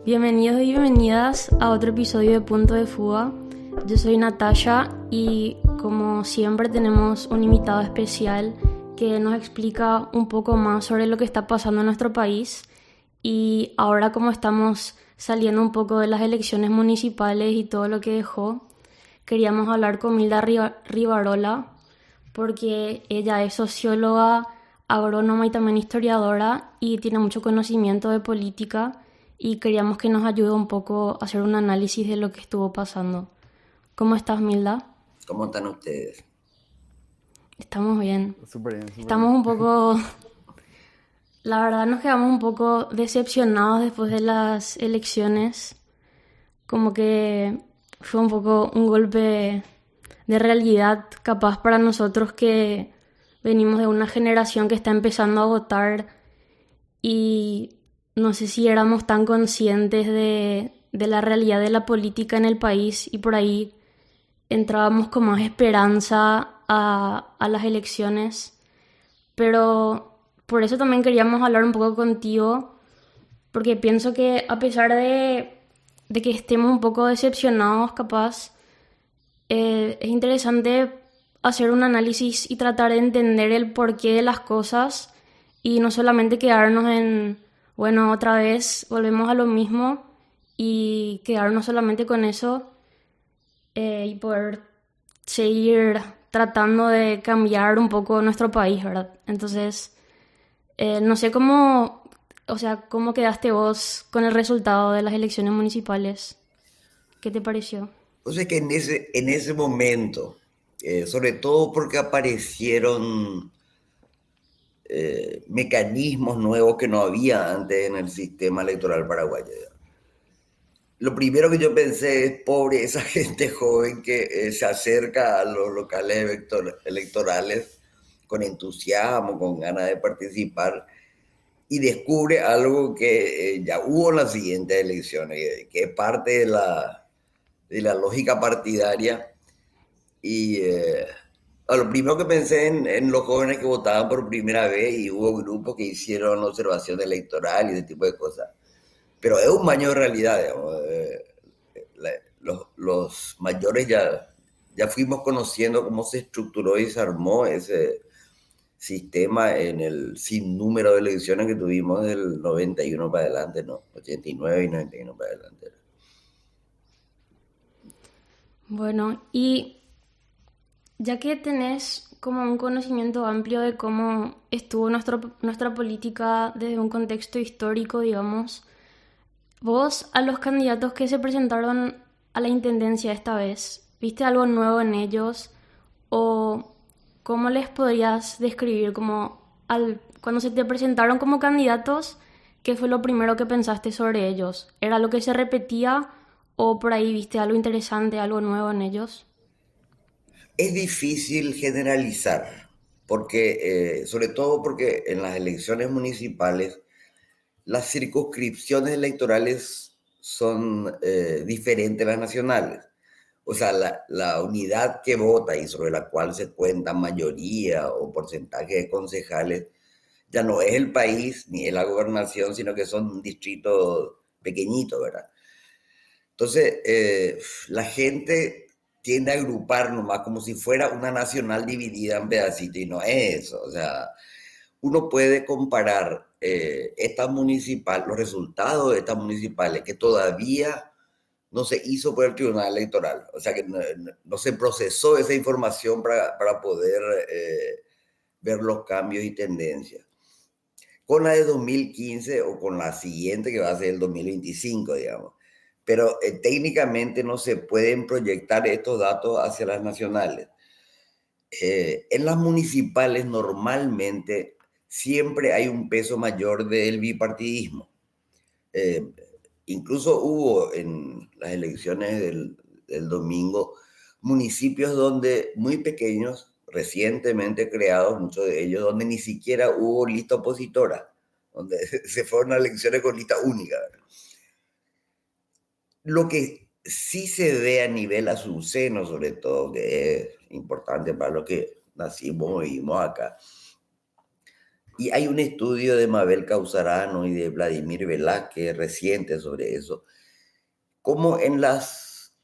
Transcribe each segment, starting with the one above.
Bienvenidos y bienvenidas a otro episodio de Punto de Fuga. Yo soy Natasha y como siempre tenemos un invitado especial que nos explica un poco más sobre lo que está pasando en nuestro país. Y ahora como estamos saliendo un poco de las elecciones municipales y todo lo que dejó, queríamos hablar con Milda Rivarola porque ella es socióloga, agrónoma y también historiadora y tiene mucho conocimiento de política y queríamos que nos ayude un poco a hacer un análisis de lo que estuvo pasando. ¿Cómo estás, Milda? ¿Cómo están ustedes? Estamos bien. Súper bien, súper Estamos bien. un poco... La verdad nos quedamos un poco decepcionados después de las elecciones. Como que fue un poco un golpe de realidad capaz para nosotros que venimos de una generación que está empezando a votar y no sé si éramos tan conscientes de la realidad de la política en el país y por ahí entrábamos con más esperanza a las elecciones. Pero por eso también queríamos hablar un poco contigo, porque pienso que a pesar de que estemos un poco decepcionados capaz, es interesante hacer un análisis y tratar de entender el porqué de las cosas y no solamente quedarnos en, bueno, otra vez volvemos a lo mismo y quedarnos solamente con eso y poder seguir tratando de cambiar un poco nuestro país, ¿verdad? Entonces, no sé cómo, o sea, cómo quedaste vos con el resultado de las elecciones municipales. ¿Qué te pareció? O sea que en ese momento, sobre todo porque aparecieron mecanismos nuevos que no había antes en el sistema electoral paraguayo. Lo primero que yo pensé es, pobre esa gente joven que se acerca a los locales electorales con entusiasmo, con ganas de participar y descubre algo que ya hubo en las siguientes elecciones, que es parte de la lógica partidaria. Y lo primero que pensé en los jóvenes que votaban por primera vez, y hubo grupos que hicieron observación electoral y ese tipo de cosas. Pero es un baño de realidad, digamos. Los mayores ya fuimos conociendo cómo se estructuró y se armó ese sistema en el sinnúmero de elecciones que tuvimos del 91 para adelante, ¿no? 89 y 91 para adelante. Bueno, y ya que tenés como un conocimiento amplio de cómo estuvo nuestra política desde un contexto histórico, digamos, vos a los candidatos que se presentaron a la intendencia esta vez, ¿viste algo nuevo en ellos? ¿O cómo les podrías describir como cuando se te presentaron como candidatos, qué fue lo primero que pensaste sobre ellos? ¿Era lo que se repetía o por ahí viste algo interesante, algo nuevo en ellos? Es difícil generalizar, porque, sobre todo porque en las elecciones municipales las circunscripciones electorales son diferentes a las nacionales. O sea, la unidad que vota y sobre la cual se cuenta mayoría o porcentaje de concejales ya no es el país ni es la gobernación, sino que son distritos pequeñitos, ¿verdad? Entonces, la gente tiende a agrupar nomás como si fuera una nacional dividida en pedacitos y no es eso. O sea, uno puede comparar los resultados de estas municipales que todavía no se hizo por el Tribunal Electoral. O sea, que no se procesó esa información para poder ver los cambios y tendencias. Con la de 2015 o con la siguiente que va a ser el 2025, digamos. Pero técnicamente no se pueden proyectar estos datos hacia las nacionales. En las municipales normalmente siempre hay un peso mayor del bipartidismo. Eh, Incluso hubo en las elecciones del domingo municipios donde muy pequeños, recientemente creados, muchos de ellos, donde ni siquiera hubo lista opositora, donde se fueron a elecciones con lista única. Lo que sí se ve a nivel azuceno, sobre todo, que es importante para los que nacimos y vivimos acá, Y hay un estudio de Mabel Causarano y de Vladimir Velázquez reciente sobre eso, como en las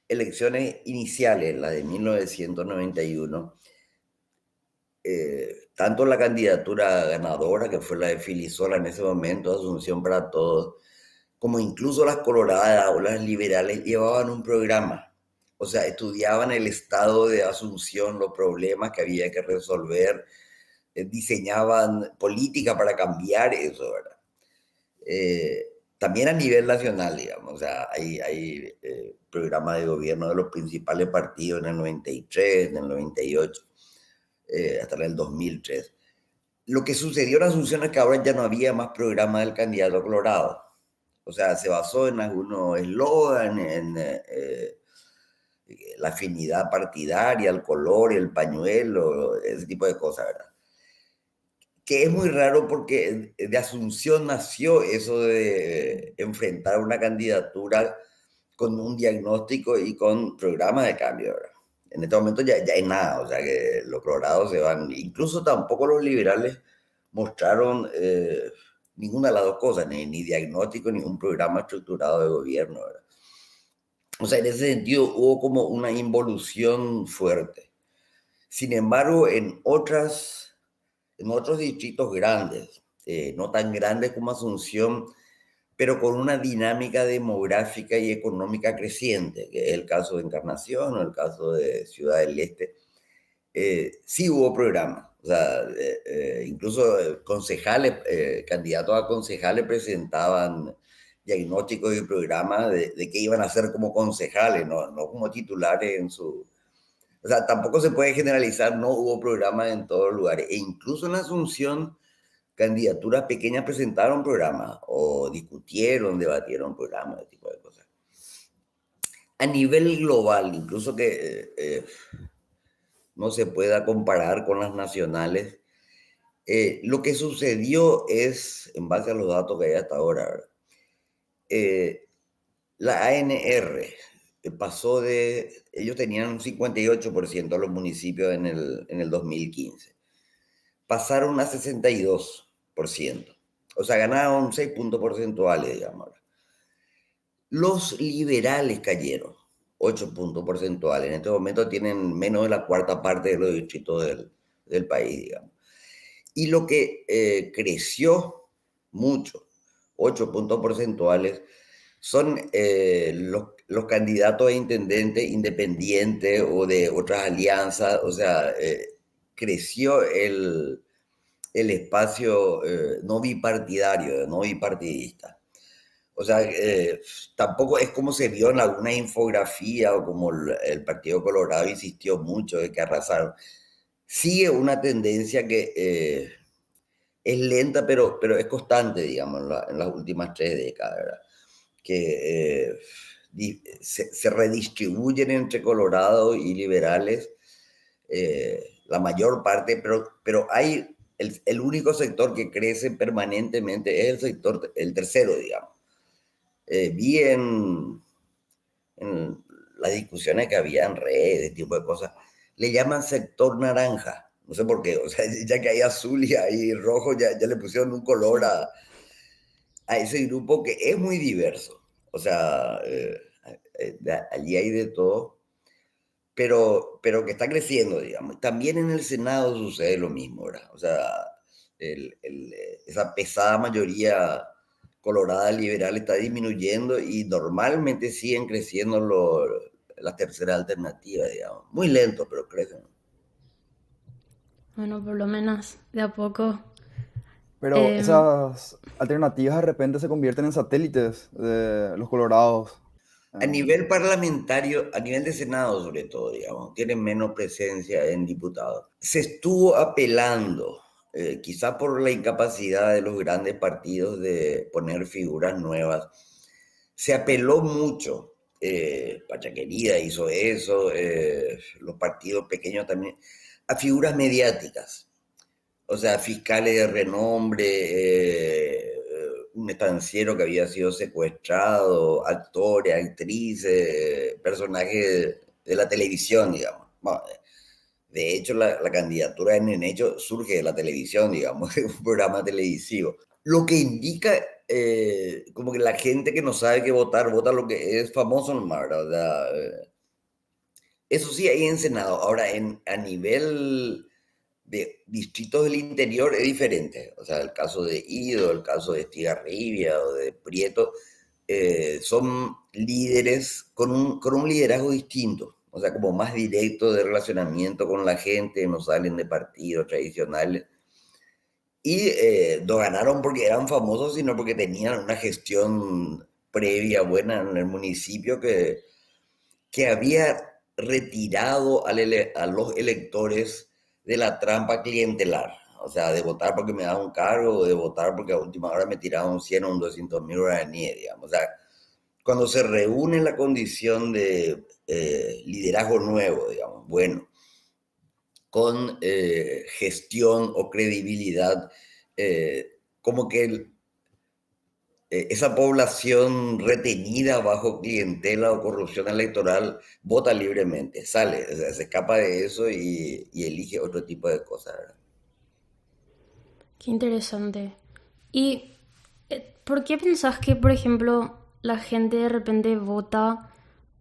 elecciones iniciales, la de 1991, tanto la candidatura ganadora, que fue la de Filisola en ese momento, Asunción para Todos, como incluso las coloradas o las liberales llevaban un programa. O sea, estudiaban el estado de Asunción, los problemas que había que resolver, diseñaban política para cambiar eso, ¿verdad? También a nivel nacional, digamos, o sea, hay programas de gobierno de los principales partidos en el 93, en el 98, hasta en el 2003. Lo que sucedió en Asunción es que ahora ya no había más programa del candidato colorado. O sea, se basó en algunos eslogan, en la afinidad partidaria, el color, el pañuelo, ese tipo de cosas, ¿verdad? Que es muy raro porque de Asunción nació eso de enfrentar una candidatura con un diagnóstico y con programas de cambio, ¿verdad? En este momento ya hay nada, o sea que los colorados se van, incluso tampoco los liberales mostraron ninguna de las dos cosas, ni diagnóstico, ni un programa estructurado de gobierno, ¿verdad? O sea, en ese sentido hubo como una involución fuerte. Sin embargo, en otros distritos grandes, no tan grandes como Asunción, pero con una dinámica demográfica y económica creciente, que es el caso de Encarnación o el caso de Ciudad del Este, sí hubo programas. O sea, incluso concejales, candidatos a concejales presentaban diagnósticos y programas de qué iban a hacer como concejales, no como titulares en su... O sea, tampoco se puede generalizar, no hubo programas en todos los lugares. E incluso en Asunción, candidaturas pequeñas presentaron programas o discutieron, debatieron programas, ese tipo de cosas. A nivel global, incluso que no se pueda comparar con las nacionales, lo que sucedió es, en base a los datos que hay hasta ahora, la ANR pasó de, ellos tenían un 58% de los municipios en el 2015, pasaron a 62%, o sea, ganaron 6 puntos porcentuales, digamos. Los liberales cayeron 8 puntos porcentuales, en este momento tienen menos de la cuarta parte de los distritos del país, digamos. Y lo que creció mucho, 8 puntos porcentuales, son los candidatos a intendente independientes o de otras alianzas, o sea, creció el espacio no bipartidario, no bipartidista. O sea, tampoco es como se vio en alguna infografía o como el Partido Colorado insistió mucho de que arrasaron. Sigue una tendencia que es lenta, pero es constante, digamos, en las últimas 3 décadas, ¿verdad? Que se redistribuyen entre Colorado y liberales la mayor parte, pero hay el único sector que crece permanentemente es el sector, el tercero, digamos. Vi en las discusiones que había en redes, ese tipo de cosas, le llaman sector naranja. No sé por qué, o sea, ya que hay azul y hay rojo, ya le pusieron un color Sí. a ese grupo que es muy diverso. O sea, allí hay de todo, pero que está creciendo, digamos. También en el Senado sucede lo mismo, ¿verdad? O sea, esa pesada mayoría colorada liberal está disminuyendo y normalmente siguen creciendo las terceras alternativas, digamos. Muy lento, pero crecen. Bueno, por lo menos de a poco. Pero Em, esas alternativas de repente se convierten en satélites de los colorados. A Em, nivel parlamentario, a nivel de Senado sobre todo, digamos, tienen menos presencia en diputados. Se estuvo apelando, quizá por la incapacidad de los grandes partidos de poner figuras nuevas. Se apeló mucho. Pachaquería hizo eso, los partidos pequeños también, a figuras mediáticas. O sea, fiscales de renombre, un estanciero que había sido secuestrado, actores, actrices, personajes de la televisión, digamos. Bueno, De hecho, la candidatura de Nenecho surge de la televisión, digamos, de un programa televisivo. Lo que indica como que la gente que no sabe qué votar, vota lo que es famoso nomás, ¿verdad? O sea, eso sí, hay en Senado. Ahora, a nivel de distritos del interior es diferente. O sea, el caso de Ido, el caso de Estigarribia o de Prieto, son líderes con un liderazgo distinto. O sea, como más directo de relacionamiento con la gente, no salen de partidos tradicionales. Y no ganaron porque eran famosos, sino porque tenían una gestión previa buena en el municipio que había retirado a los electores de la trampa clientelar. O sea, de votar porque me da un cargo, o de votar porque a última hora me tiraron 100 o un 200.000 guaraníes, digamos. O sea, cuando se reúne la condición de liderazgo nuevo, digamos, bueno, con gestión o credibilidad, como que esa población retenida bajo clientela o corrupción electoral vota libremente, sale, o sea, se escapa de eso y elige otro tipo de cosas, ¿verdad? Qué interesante. ¿Y por qué pensás que, por ejemplo, la gente de repente vota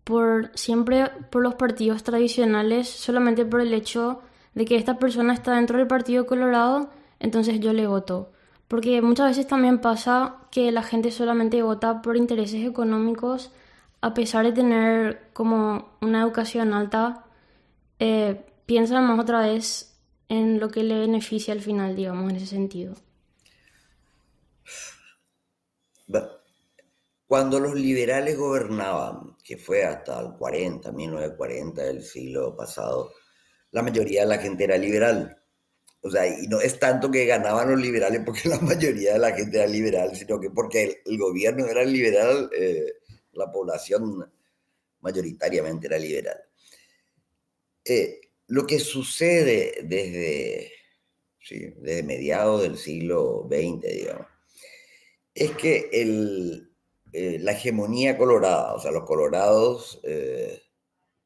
por siempre por los partidos tradicionales solamente por el hecho de que esta persona está dentro del Partido Colorado, entonces yo le voto? Porque muchas veces también pasa que la gente solamente vota por intereses económicos a pesar de tener como una educación alta, piensan más otra vez en lo que le beneficia al final, digamos, en ese sentido. Cuando los liberales gobernaban, que fue hasta el 40, 1940 del siglo pasado, la mayoría de la gente era liberal. O sea, y no es tanto que ganaban los liberales porque la mayoría de la gente era liberal, sino que porque el gobierno era liberal, la población mayoritariamente era liberal. Lo que sucede desde, sí, desde mediados del siglo XX, digamos, es que la hegemonía colorada, o sea, los colorados,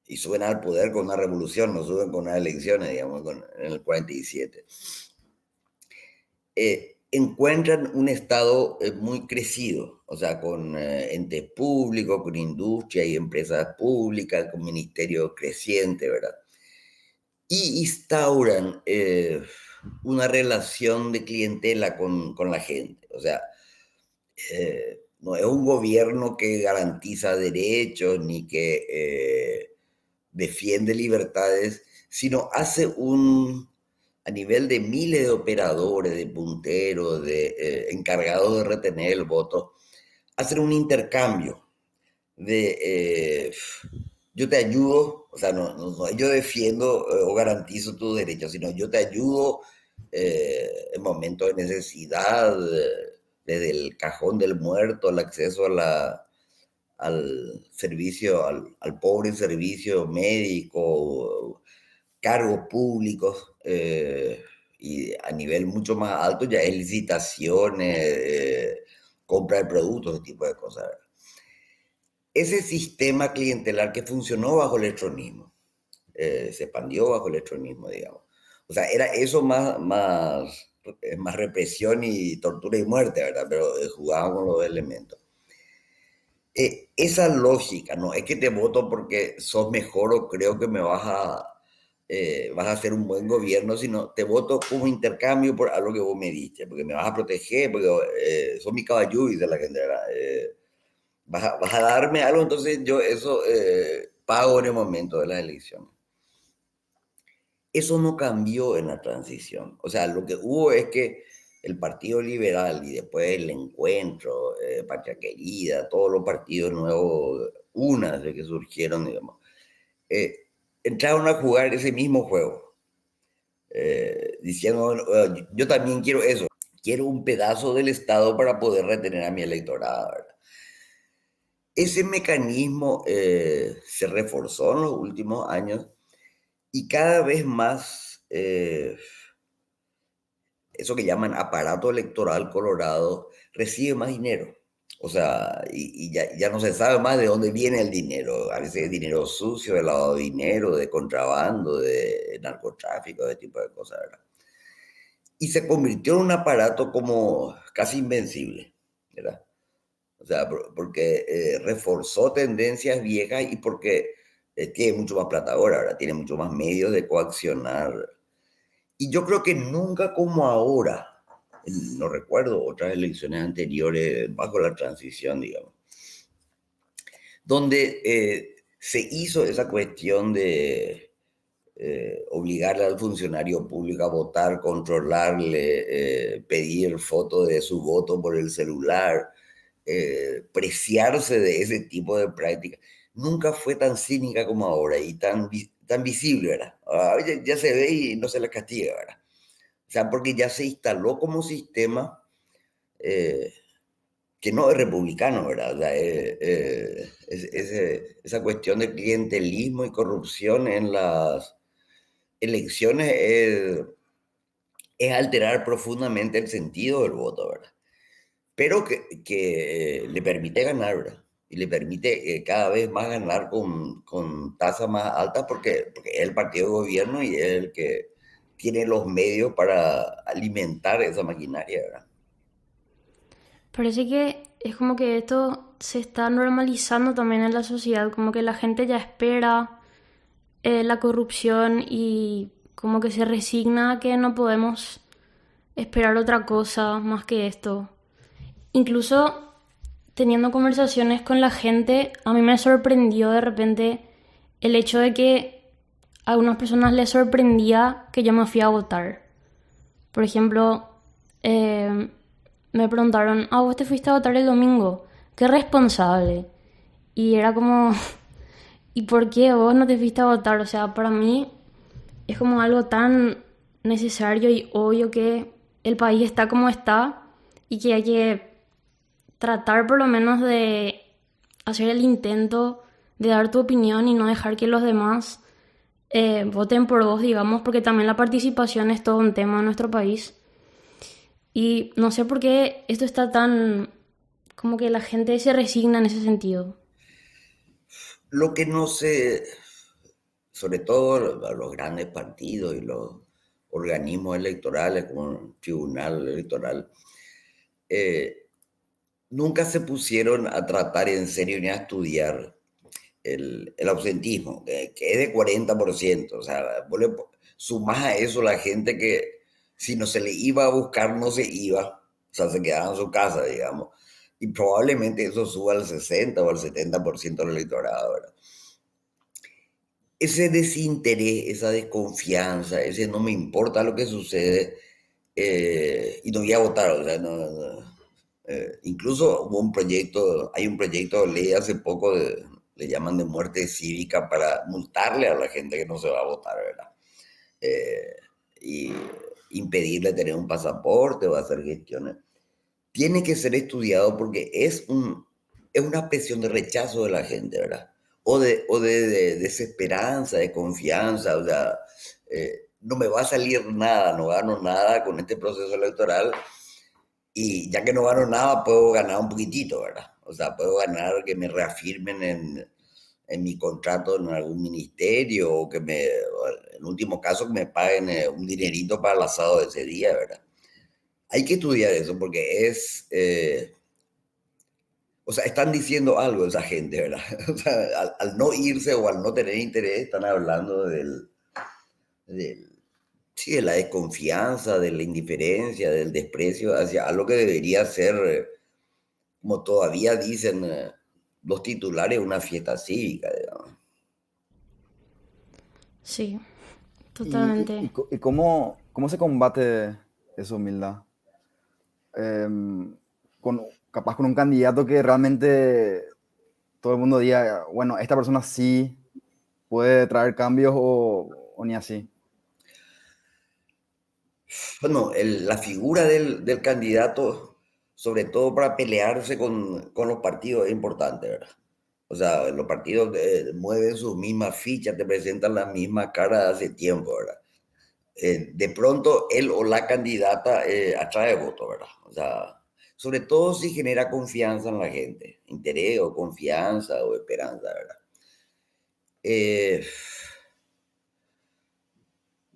y suben al poder con una revolución, no suben con unas elecciones, digamos, en el 47, encuentran un Estado muy crecido, o sea, con entes públicos, con industria y empresas públicas, con ministerio creciente, ¿verdad? Y instauran una relación de clientela con la gente. O sea, no es un gobierno que garantiza derechos ni que defiende libertades, sino hace a nivel de miles de operadores, de punteros, de encargados de retener el voto, hacen un intercambio de yo te ayudo, o sea, no yo defiendo o garantizo tus derechos, sino yo te ayudo en momentos de necesidad, desde el cajón del muerto, el acceso al servicio, al pobre servicio médico, cargos públicos, y a nivel mucho más alto ya es licitaciones, compra de productos, ese tipo de cosas. Ese sistema clientelar que funcionó bajo el electronismo, se expandió bajo el electronismo, digamos. O sea, era eso más represión y tortura y muerte, ¿verdad? Pero jugaban con los elementos. Esa lógica, no es que te voto porque sos mejor o creo que vas a hacer un buen gobierno, sino te voto como intercambio por algo que vos me diste, porque me vas a proteger, porque sos mi caballo, dice la gente, ¿verdad? Vas a darme algo, entonces yo eso pago en el momento de las elecciones. Eso no cambió en la transición. O sea, lo que hubo es que el Partido Liberal y después el Encuentro, Patria Querida, todos los partidos nuevos, unas de que surgieron, digamos, entraron a jugar ese mismo juego, diciendo, bueno, yo también quiero eso, quiero un pedazo del Estado para poder retener a mi electorado, ¿verdad? Ese mecanismo se reforzó en los últimos años y cada vez más eso que llaman aparato electoral colorado recibe más dinero. O sea, y ya no se sabe más de dónde viene el dinero. A veces es dinero sucio, de lavado de dinero, de contrabando, de narcotráfico, de tipo de cosas, ¿verdad? Y se convirtió en un aparato como casi invencible, ¿verdad? O sea, porque reforzó tendencias viejas y porque tiene mucho más plata ahora, ¿verdad? Tiene mucho más medios de coaccionar. Y yo creo que nunca como ahora, no recuerdo otras elecciones anteriores bajo la transición, digamos, donde se hizo esa cuestión de obligarle al funcionario público a votar, controlarle, pedir fotos de su voto por el celular, preciarse de ese tipo de prácticas. Nunca fue tan cínica como ahora y tan visible, ¿verdad? Ya se ve y no se la castiga, ¿verdad? O sea, porque ya se instaló como sistema eh, que no es republicano, ¿verdad? O sea, esa cuestión de clientelismo y corrupción en las elecciones es alterar profundamente el sentido del voto, ¿verdad? Pero que le permite ganar, ¿verdad? Y le permite cada vez más ganar con tasas más altas porque es el partido de gobierno y es el que tiene los medios para alimentar esa maquinaria, ¿verdad? Parece que es como que esto se está normalizando también en la sociedad, como que la gente ya espera la corrupción y como que se resigna a que no podemos esperar otra cosa más que esto. Incluso teniendo conversaciones con la gente, a mí me sorprendió de repente el hecho de que a algunas personas les sorprendía que yo me fui a votar. Por ejemplo, eh, me preguntaron, vos te fuiste a votar el domingo, qué responsable. Y era como, ¿y por qué vos no te fuiste a votar? O sea, para mí es como algo tan necesario y obvio que el país está como está y que hay que tratar por lo menos de hacer el intento de dar tu opinión y no dejar que los demás voten por vos, digamos, porque también la participación es todo un tema en nuestro país. Y no sé por qué esto está tan... como que la gente se resigna en ese sentido. Lo que no se, sobre todo a los grandes partidos y los organismos electorales como el Tribunal Electoral, eh, nunca se pusieron a tratar en serio ni a estudiar el ausentismo, que es de 40%. O sea, vos le sumás a eso la gente que si no se le iba a buscar, no se iba. O sea, se quedaba en su casa, digamos. Y probablemente eso suba al 60 o al 70% del electorado, ¿verdad? Ese desinterés, esa desconfianza, ese no me importa lo que sucede y no voy a votar. O sea, incluso hubo un proyecto, hay un proyecto de ley hace poco, le llaman de muerte cívica para multarle a la gente que no se va a votar, ¿verdad? Eh, y impedirle tener un pasaporte o hacer gestiones. Tiene que ser estudiado porque es una presión de rechazo de la gente, ¿verdad? O de desesperanza, de confianza, o sea, no me va a salir nada, no gano nada con este proceso electoral y ya que no gano nada, puedo ganar un poquitito, ¿verdad? O sea, puedo ganar que me reafirmen en mi contrato en algún ministerio o en último caso, que me paguen un dinerito para el asado de ese día, ¿verdad? Hay que estudiar eso porque o sea, están diciendo algo esa gente, ¿verdad? O sea, al no irse o al no tener interés, están hablando del, sí, de la desconfianza, de la indiferencia, del desprecio hacia algo que debería ser, como todavía dicen los titulares, una fiesta cívica, digamos. Sí, ¿Y totalmente. cómo se combate esa humildad? Con, capaz con un candidato que realmente todo el mundo diga, bueno, esta persona sí puede traer cambios o ni así. Bueno, la figura del candidato, sobre todo para pelearse con los partidos, es importante, ¿verdad? O sea, los partidos mueven sus mismas fichas, te presentan las mismas caras hace tiempo, ¿verdad? De pronto él o la candidata atrae votos, ¿verdad? O sea, sobre todo si genera confianza en la gente, interés o confianza o esperanza, ¿verdad? Eh,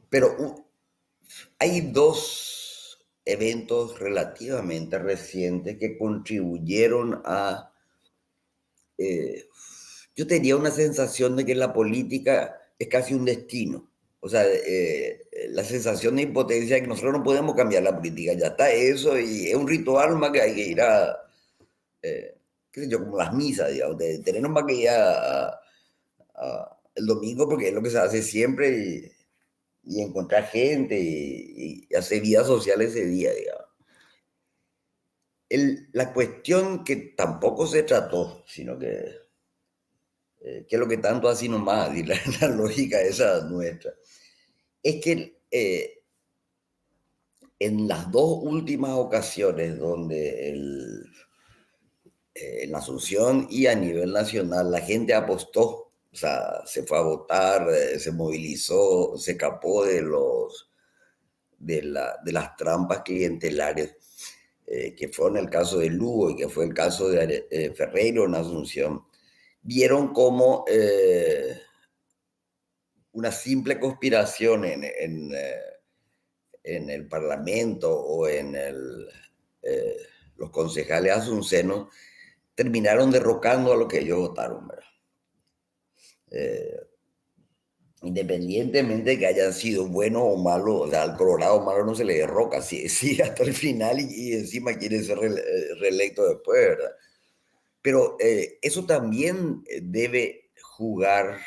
pero hay dos eventos relativamente recientes que contribuyeron a... yo tenía una sensación de que la política es casi un destino. O sea, la sensación de impotencia de que nosotros no podemos cambiar la política, ya está eso, y es un ritual más que hay que ir a, qué sé yo, como las misas, digamos, tenemos más que ir el domingo porque es lo que se hace siempre y encontrar gente y hacer vida social ese día, digamos. La cuestión que tampoco se trató, sino que es lo que tanto así nomás, y la lógica esa nuestra, es que en las dos últimas ocasiones donde en Asunción y a nivel nacional la gente apostó, o sea, se fue a votar, se movilizó, se escapó de las trampas clientelares, que fue en el caso de Lugo y que fue el caso de Ferreiro en Asunción, vieron como una simple conspiración en el Parlamento o en eh, los concejales asuncenos terminaron derrocando a lo que ellos votaron, ¿verdad? Eh, Independientemente de que hayan sido buenos o malos, o sea, al Colorado malo no se le derroca, sí hasta el final y encima quiere ser reelecto después, ¿verdad? Pero eso también debe jugar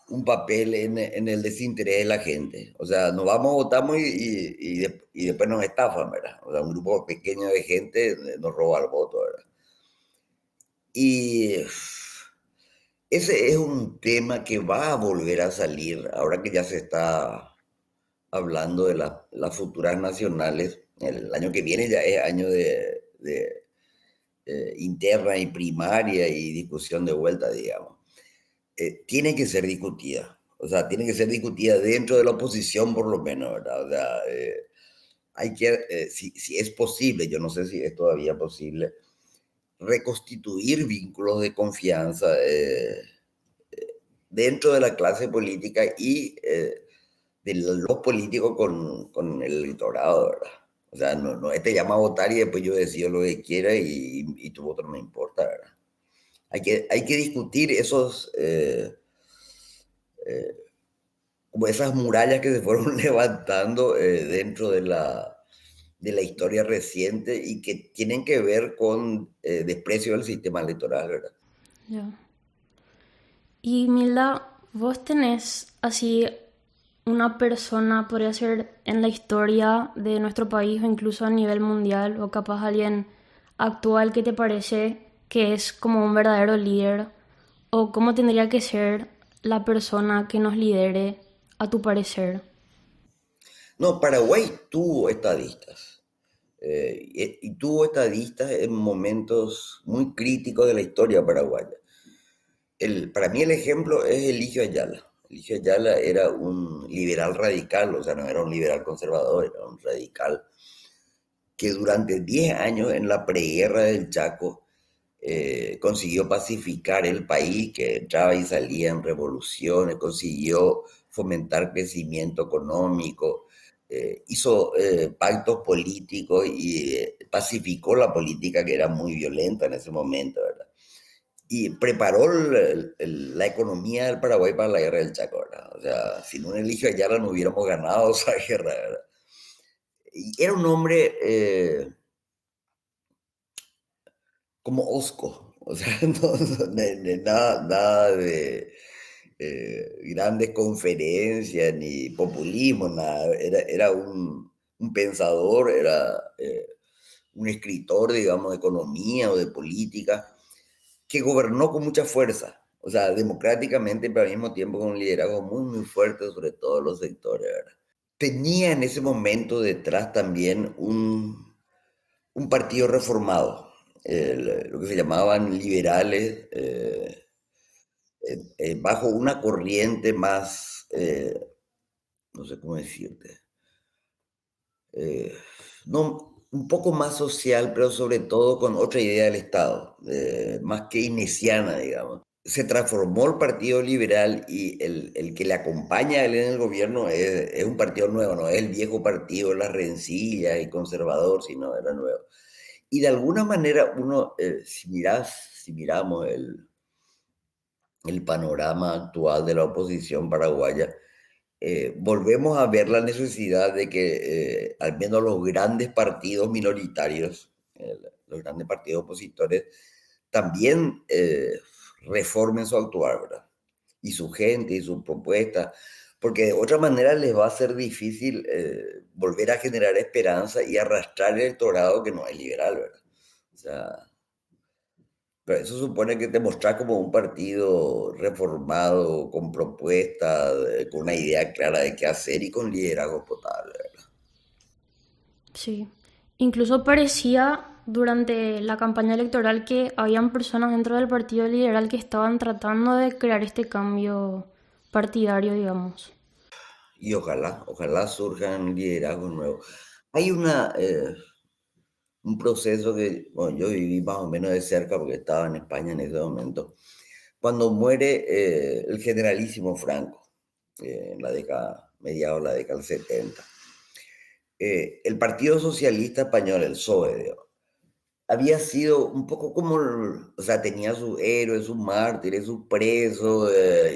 un papel en el desinterés de la gente. O sea, nos vamos, votamos y después nos estafan, ¿verdad? O sea, un grupo pequeño de gente nos roba el voto, ¿verdad? Y ese es un tema que va a volver a salir ahora que ya se está hablando de las futuras nacionales. El año que viene ya es año de interna y primaria y discusión de vuelta, digamos. Tiene que ser discutida. O sea, tiene que ser discutida dentro de la oposición por lo menos, ¿verdad? O sea, hay que, si es posible, yo no sé si es todavía posible, reconstituir vínculos de confianza dentro de la clase política y de los políticos con el electorado, ¿verdad? O sea, no te llama a votar y después yo decido lo que quiera y tu voto no me importa, ¿verdad? Hay que discutir esos, como esas murallas que se fueron levantando dentro de la historia reciente y que tienen que ver con desprecio del sistema electoral, ¿verdad? Ya. Y Milda, vos tenés así una persona, podría ser en la historia de nuestro país o incluso a nivel mundial, o capaz alguien actual que te parece que es como un verdadero líder, o cómo tendría que ser la persona que nos lidere, a tu parecer. No, Paraguay tuvo estadistas. Y tuvo estadistas en momentos muy críticos de la historia paraguaya. Para mí el ejemplo es Eligio Ayala. Eligio Ayala era un liberal radical, o sea, no era un liberal conservador, era un radical que durante 10 años en la preguerra del Chaco consiguió pacificar el país, que entraba y salía en revoluciones, consiguió fomentar crecimiento económico, hizo pactos políticos y pacificó la política que era muy violenta en ese momento, ¿verdad? Y preparó la economía del Paraguay para la guerra del Chaco, ¿verdad? O sea, sin un Eligio Ayala no hubiéramos ganado esa guerra, ¿verdad? Y era un hombre como Osco, o sea, nada de grandes conferencias ni populismo, nada. Era un pensador, era un escritor, digamos, de economía o de política, que gobernó con mucha fuerza, o sea, democráticamente, pero al mismo tiempo con un liderazgo muy, muy fuerte sobre todos los sectores, ¿verdad? Tenía en ese momento detrás también un partido reformado, lo que se llamaban liberales, bajo una corriente más, no sé cómo decirte, no, un poco más social, pero sobre todo con otra idea del Estado, más keynesiana, digamos. Se transformó el Partido Liberal y el que le acompaña a él en el gobierno es un partido nuevo, no es el viejo partido, las rencillas y conservador, sino era nuevo. Y de alguna manera uno, si miramos el panorama actual de la oposición paraguaya, volvemos a ver la necesidad de que al menos los grandes partidos minoritarios, los grandes partidos opositores, también reformen su actuar, ¿verdad? Y su gente y sus propuestas, porque de otra manera les va a ser difícil volver a generar esperanza y arrastrar el electorado que no es liberal, ¿verdad? O sea, pero eso supone que te mostrás como un partido reformado, con propuestas, con una idea clara de qué hacer y con liderazgo potable, ¿verdad? Sí. Incluso parecía durante la campaña electoral que habían personas dentro del Partido Liberal que estaban tratando de crear este cambio partidario, digamos. Y ojalá surjan liderazgos nuevos. Hay un proceso que, bueno, yo viví más o menos de cerca porque estaba en España en ese momento, cuando muere el generalísimo Franco, en la década, mediados de la década del 70. El Partido Socialista Español, el PSOE, digamos, había sido un poco como, o sea, tenía sus héroes, sus mártires, sus presos,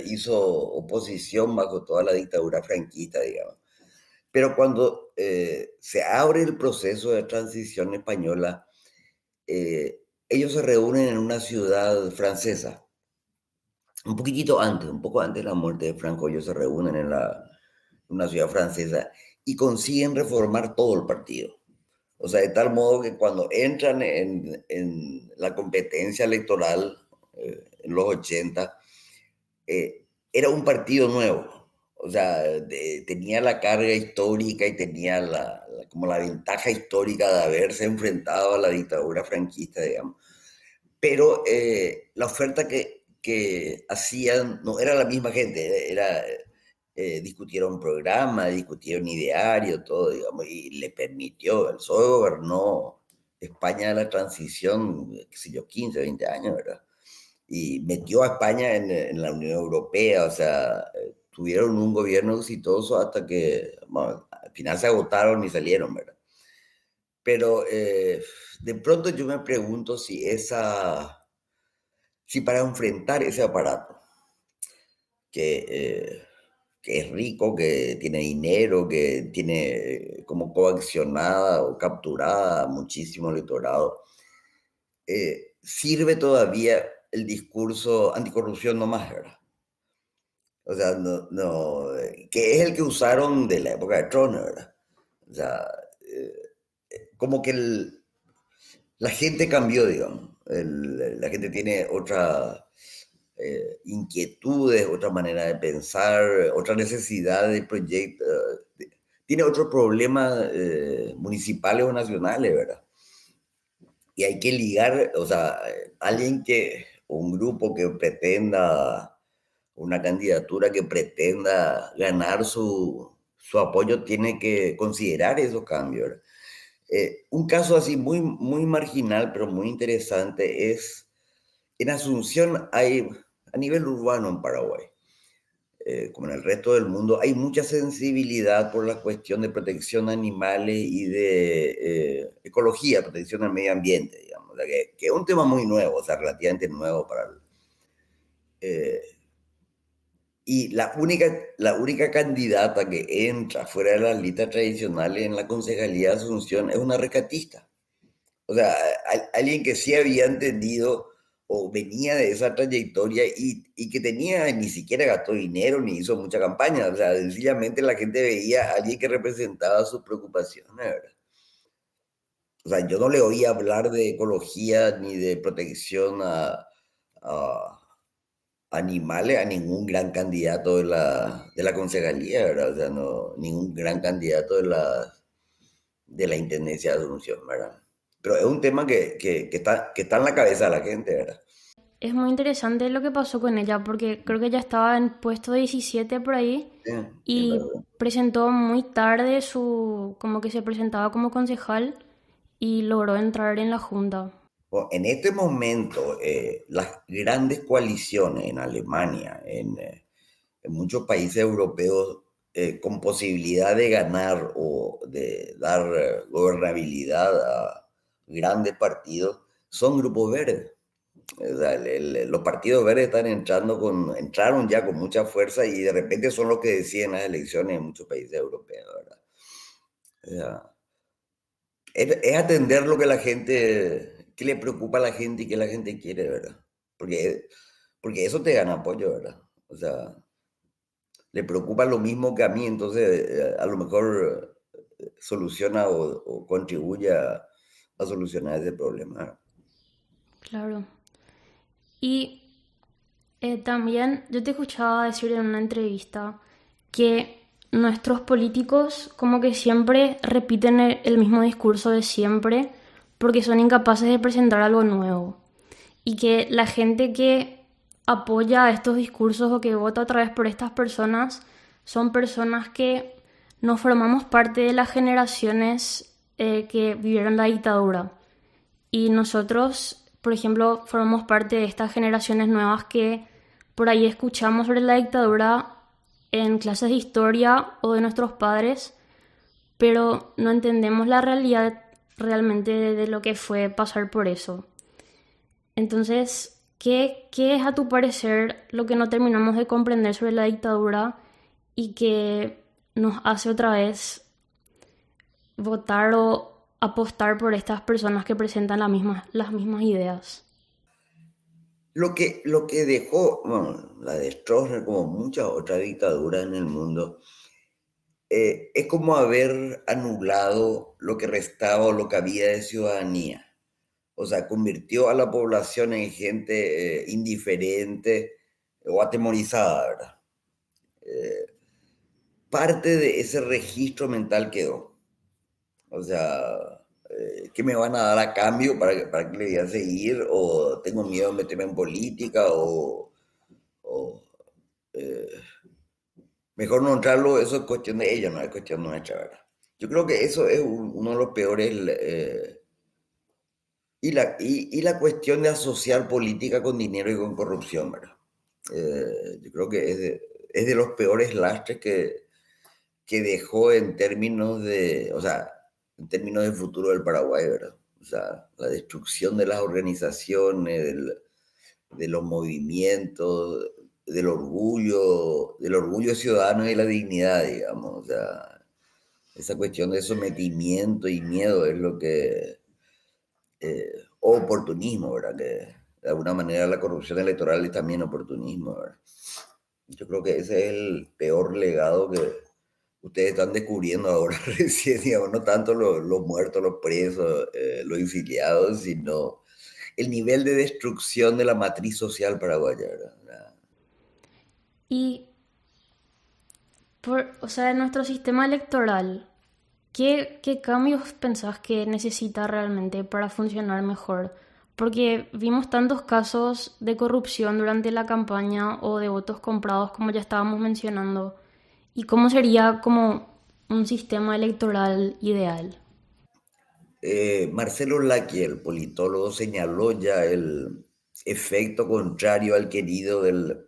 hizo oposición bajo toda la dictadura franquista, digamos. Pero cuando se abre el proceso de transición española, ellos se reúnen en una ciudad francesa, un poquitito antes, un poco antes de la muerte de Franco, ellos se reúnen en una ciudad francesa y consiguen reformar todo el partido. O sea, de tal modo que cuando entran en la competencia electoral en los 80, era un partido nuevo. O sea, tenía la carga histórica y tenía como la ventaja histórica de haberse enfrentado a la dictadura franquista, digamos. Pero la oferta que hacían no era la misma gente, discutieron programa, discutieron ideario, todo, digamos, y le permitió, el PSOE gobernó España de la transición, qué sé yo, 15, 20 años, ¿verdad? Y metió a España en la Unión Europea, o sea, tuvieron un gobierno exitoso hasta que, bueno, al final se agotaron y salieron, ¿verdad? Pero de pronto yo me pregunto si para enfrentar ese aparato que, eh, que es rico, que tiene dinero, que tiene como coaccionada o capturada muchísimo electorado, sirve todavía el discurso anticorrupción no más, ¿verdad? O sea, que es el que usaron de la época de Trump, ¿verdad? O sea, como que la gente cambió, digamos. La gente tiene otra inquietudes, otra manera de pensar, otra necesidad de proyecto, tiene otros problemas municipales o nacionales, ¿verdad? Y hay que ligar, o sea, un grupo que pretenda, una candidatura que pretenda ganar su apoyo, tiene que considerar esos cambios, ¿verdad? Un caso así muy marginal, pero muy interesante es, en Asunción hay, a nivel urbano en Paraguay, como en el resto del mundo, hay mucha sensibilidad por la cuestión de protección de animales y de ecología, protección del medio ambiente, digamos, o sea, que es un tema muy nuevo, o sea, relativamente nuevo para eh, y la única candidata que entra fuera de las listas tradicionales en la concejalía de Asunción es una rescatista. O sea, alguien que sí había entendido o venía de esa trayectoria y que tenía, ni siquiera gastó dinero ni hizo mucha campaña. O sea, sencillamente la gente veía a alguien que representaba sus preocupaciones, ¿verdad? O sea, yo no le oí hablar de ecología ni de protección a animales a ningún gran candidato de la concejalía, ¿verdad? O sea, no, ningún gran candidato de la intendencia de Asunción, ¿verdad? Pero es un tema que está en la cabeza de la gente, ¿verdad? Es muy interesante lo que pasó con ella porque creo que ella estaba en puesto 17 por ahí Sí, es y verdad. presentó muy tarde su, como que se presentaba como concejal y logró entrar en la Junta. Bueno, en este momento, las grandes coaliciones en Alemania, en muchos países europeos, con posibilidad de ganar o de dar gobernabilidad a grandes partidos, son grupos verdes. O sea, los partidos verdes entraron ya con mucha fuerza y de repente son los que deciden las elecciones en muchos países europeos, ¿verdad? O sea, es atender lo que la gente, que le preocupa a la gente y que la gente quiere, ¿verdad? Porque eso te gana apoyo, ¿verdad? O sea, le preocupa lo mismo que a mí, entonces a lo mejor soluciona o contribuye a solucionar ese problema. Claro. Y también yo te escuchaba decir en una entrevista que nuestros políticos como que siempre repiten el mismo discurso de siempre porque son incapaces de presentar algo nuevo. Y que la gente que apoya estos discursos o que vota otra vez por estas personas son personas que no formamos parte de las generaciones que vivieron la dictadura. Y nosotros, por ejemplo, formamos parte de estas generaciones nuevas que por ahí escuchamos sobre la dictadura en clases de historia o de nuestros padres, pero no entendemos la realidad realmente de lo que fue pasar por eso. Entonces, ¿qué es a tu parecer lo que no terminamos de comprender sobre la dictadura y que nos hace otra vez votar o apostar por estas personas que presentan las mismas ideas? Lo que dejó, bueno, la de Stroessner, como muchas otras dictaduras en el mundo, es como haber anulado lo que restaba o lo que había de ciudadanía. O sea, convirtió a la población en gente indiferente o atemorizada, ¿verdad? Parte de ese registro mental quedó. O sea, ¿qué me van a dar a cambio para que le voy a seguir? ¿O tengo miedo de meterme en política? O, eh, mejor no entrarlo, eso es cuestión de ella, no es cuestión nuestra, ¿verdad? Yo creo que eso es uno de los peores. Y la cuestión de asociar política con dinero y con corrupción, ¿verdad? Yo creo que es de los peores lastres que dejó en términos de, o sea, en términos de futuro del Paraguay, ¿verdad? O sea, la destrucción de las organizaciones, de los movimientos, del orgullo ciudadano y la dignidad, digamos. O sea, esa cuestión de sometimiento y miedo es lo que, o oportunismo, ¿verdad? Que de alguna manera la corrupción electoral es también oportunismo, ¿verdad? Yo creo que ese es el peor legado que ustedes están descubriendo ahora recién, digamos, no tanto los muertos, los presos, los exiliados, sino el nivel de destrucción de la matriz social paraguaya, ¿verdad? Y, o sea, en nuestro sistema electoral, ¿qué cambios pensás que necesita realmente para funcionar mejor? Porque vimos tantos casos de corrupción durante la campaña o de votos comprados, como ya estábamos mencionando. ¿Y cómo sería como un sistema electoral ideal? Marcelo Lacchi, el politólogo, señaló ya el efecto contrario al querido de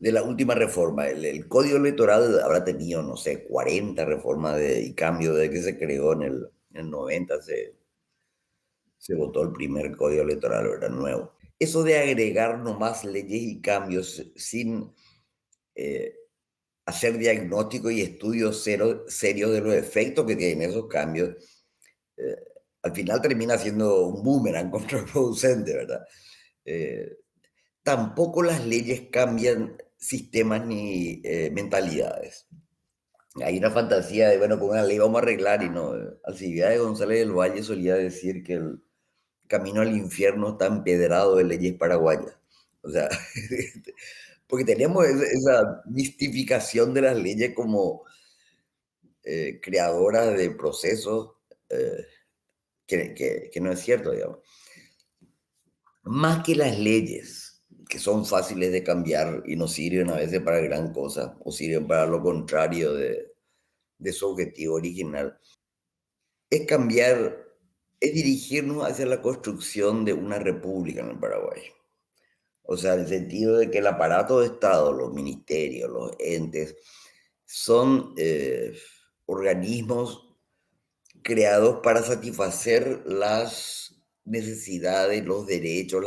la última reforma. El código electoral habrá tenido, no sé, 40 reformas y cambios desde que se creó en el 90, se votó el primer código electoral, ¿verdad? Nuevo. Eso de agregar nomás leyes y cambios sin eh, hacer diagnóstico y estudios serios de los efectos que tienen esos cambios, eh, al final termina siendo un boomerang contraproducente, ¿verdad? Eh, Tampoco las leyes cambian sistemas ni mentalidades. Hay una fantasía de, bueno, con una ley vamos a arreglar y no. Alcibiades González del Valle solía decir que el camino al infierno está empedrado de leyes paraguayas. O sea, porque tenemos esa mistificación de las leyes como creadoras de procesos eh, que no es cierto, digamos. Más que las leyes, que son fáciles de cambiar y no sirven a veces para gran cosa, o sirven para lo contrario de su objetivo original. es cambiar, es dirigirnos hacia la construcción de una república en el Paraguay. O sea, en el sentido de que el aparato de Estado, los ministerios, los entes, son organismos creados para satisfacer las necesidades, los derechos,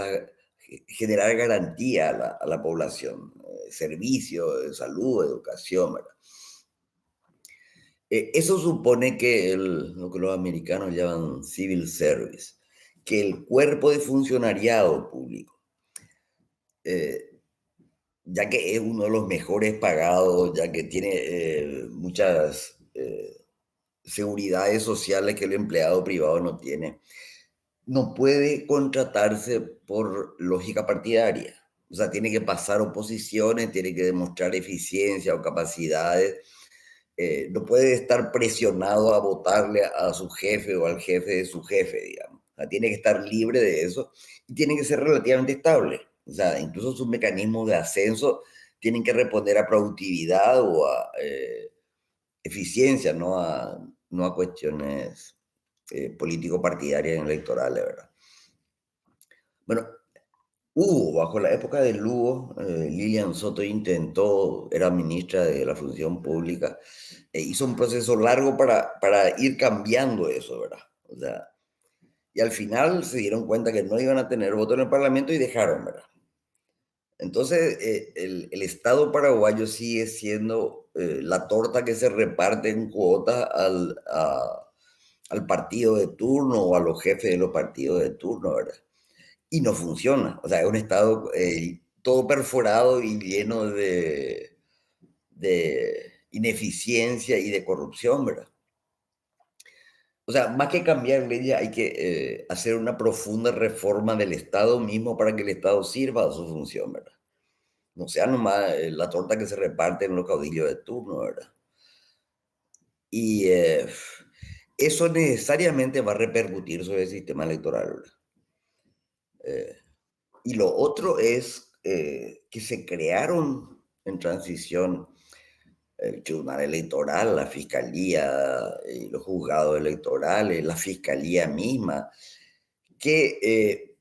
generar garantía a la población, servicios de salud, educación, ¿verdad? Eso supone que lo que los americanos llaman civil service, que el cuerpo de funcionariado público, ya que es uno de los mejores pagados, ya que tiene muchas seguridades sociales que el empleado privado no tiene, no puede contratarse por lógica partidaria. O sea, tiene que pasar oposiciones, tiene que demostrar eficiencia o capacidades. No puede estar presionado a votarle a su jefe o al jefe de su jefe, digamos. O sea, tiene que estar libre de eso y tiene que ser relativamente estable. O sea, incluso sus mecanismos de ascenso tienen que responder a productividad o a eficiencia, no a cuestiones político-partidarias y electorales, ¿verdad? Bueno, bajo la época de Lugo, Lilian Soto intentó, era ministra de la Función Pública, hizo un proceso largo para ir cambiando eso, ¿verdad? O sea, y al final se dieron cuenta que no iban a tener voto en el Parlamento y dejaron, ¿verdad? Entonces, el Estado paraguayo sigue siendo la torta que se reparte en cuotas al partido de turno o a los jefes de los partidos de turno, ¿verdad? Y no funciona. O sea, es un Estado todo perforado y lleno de ineficiencia y de corrupción, ¿verdad? O sea, más que cambiar leyes, hay que hacer una profunda reforma del Estado mismo para que el Estado sirva a su función, ¿verdad? No sea nomás la torta que se reparte en los caudillos de turno, ¿verdad? Y eso necesariamente va a repercutir sobre el sistema electoral, ¿verdad? Y lo otro es que se crearon en transición el Tribunal Electoral, la Fiscalía, y los juzgados electorales, la Fiscalía misma, que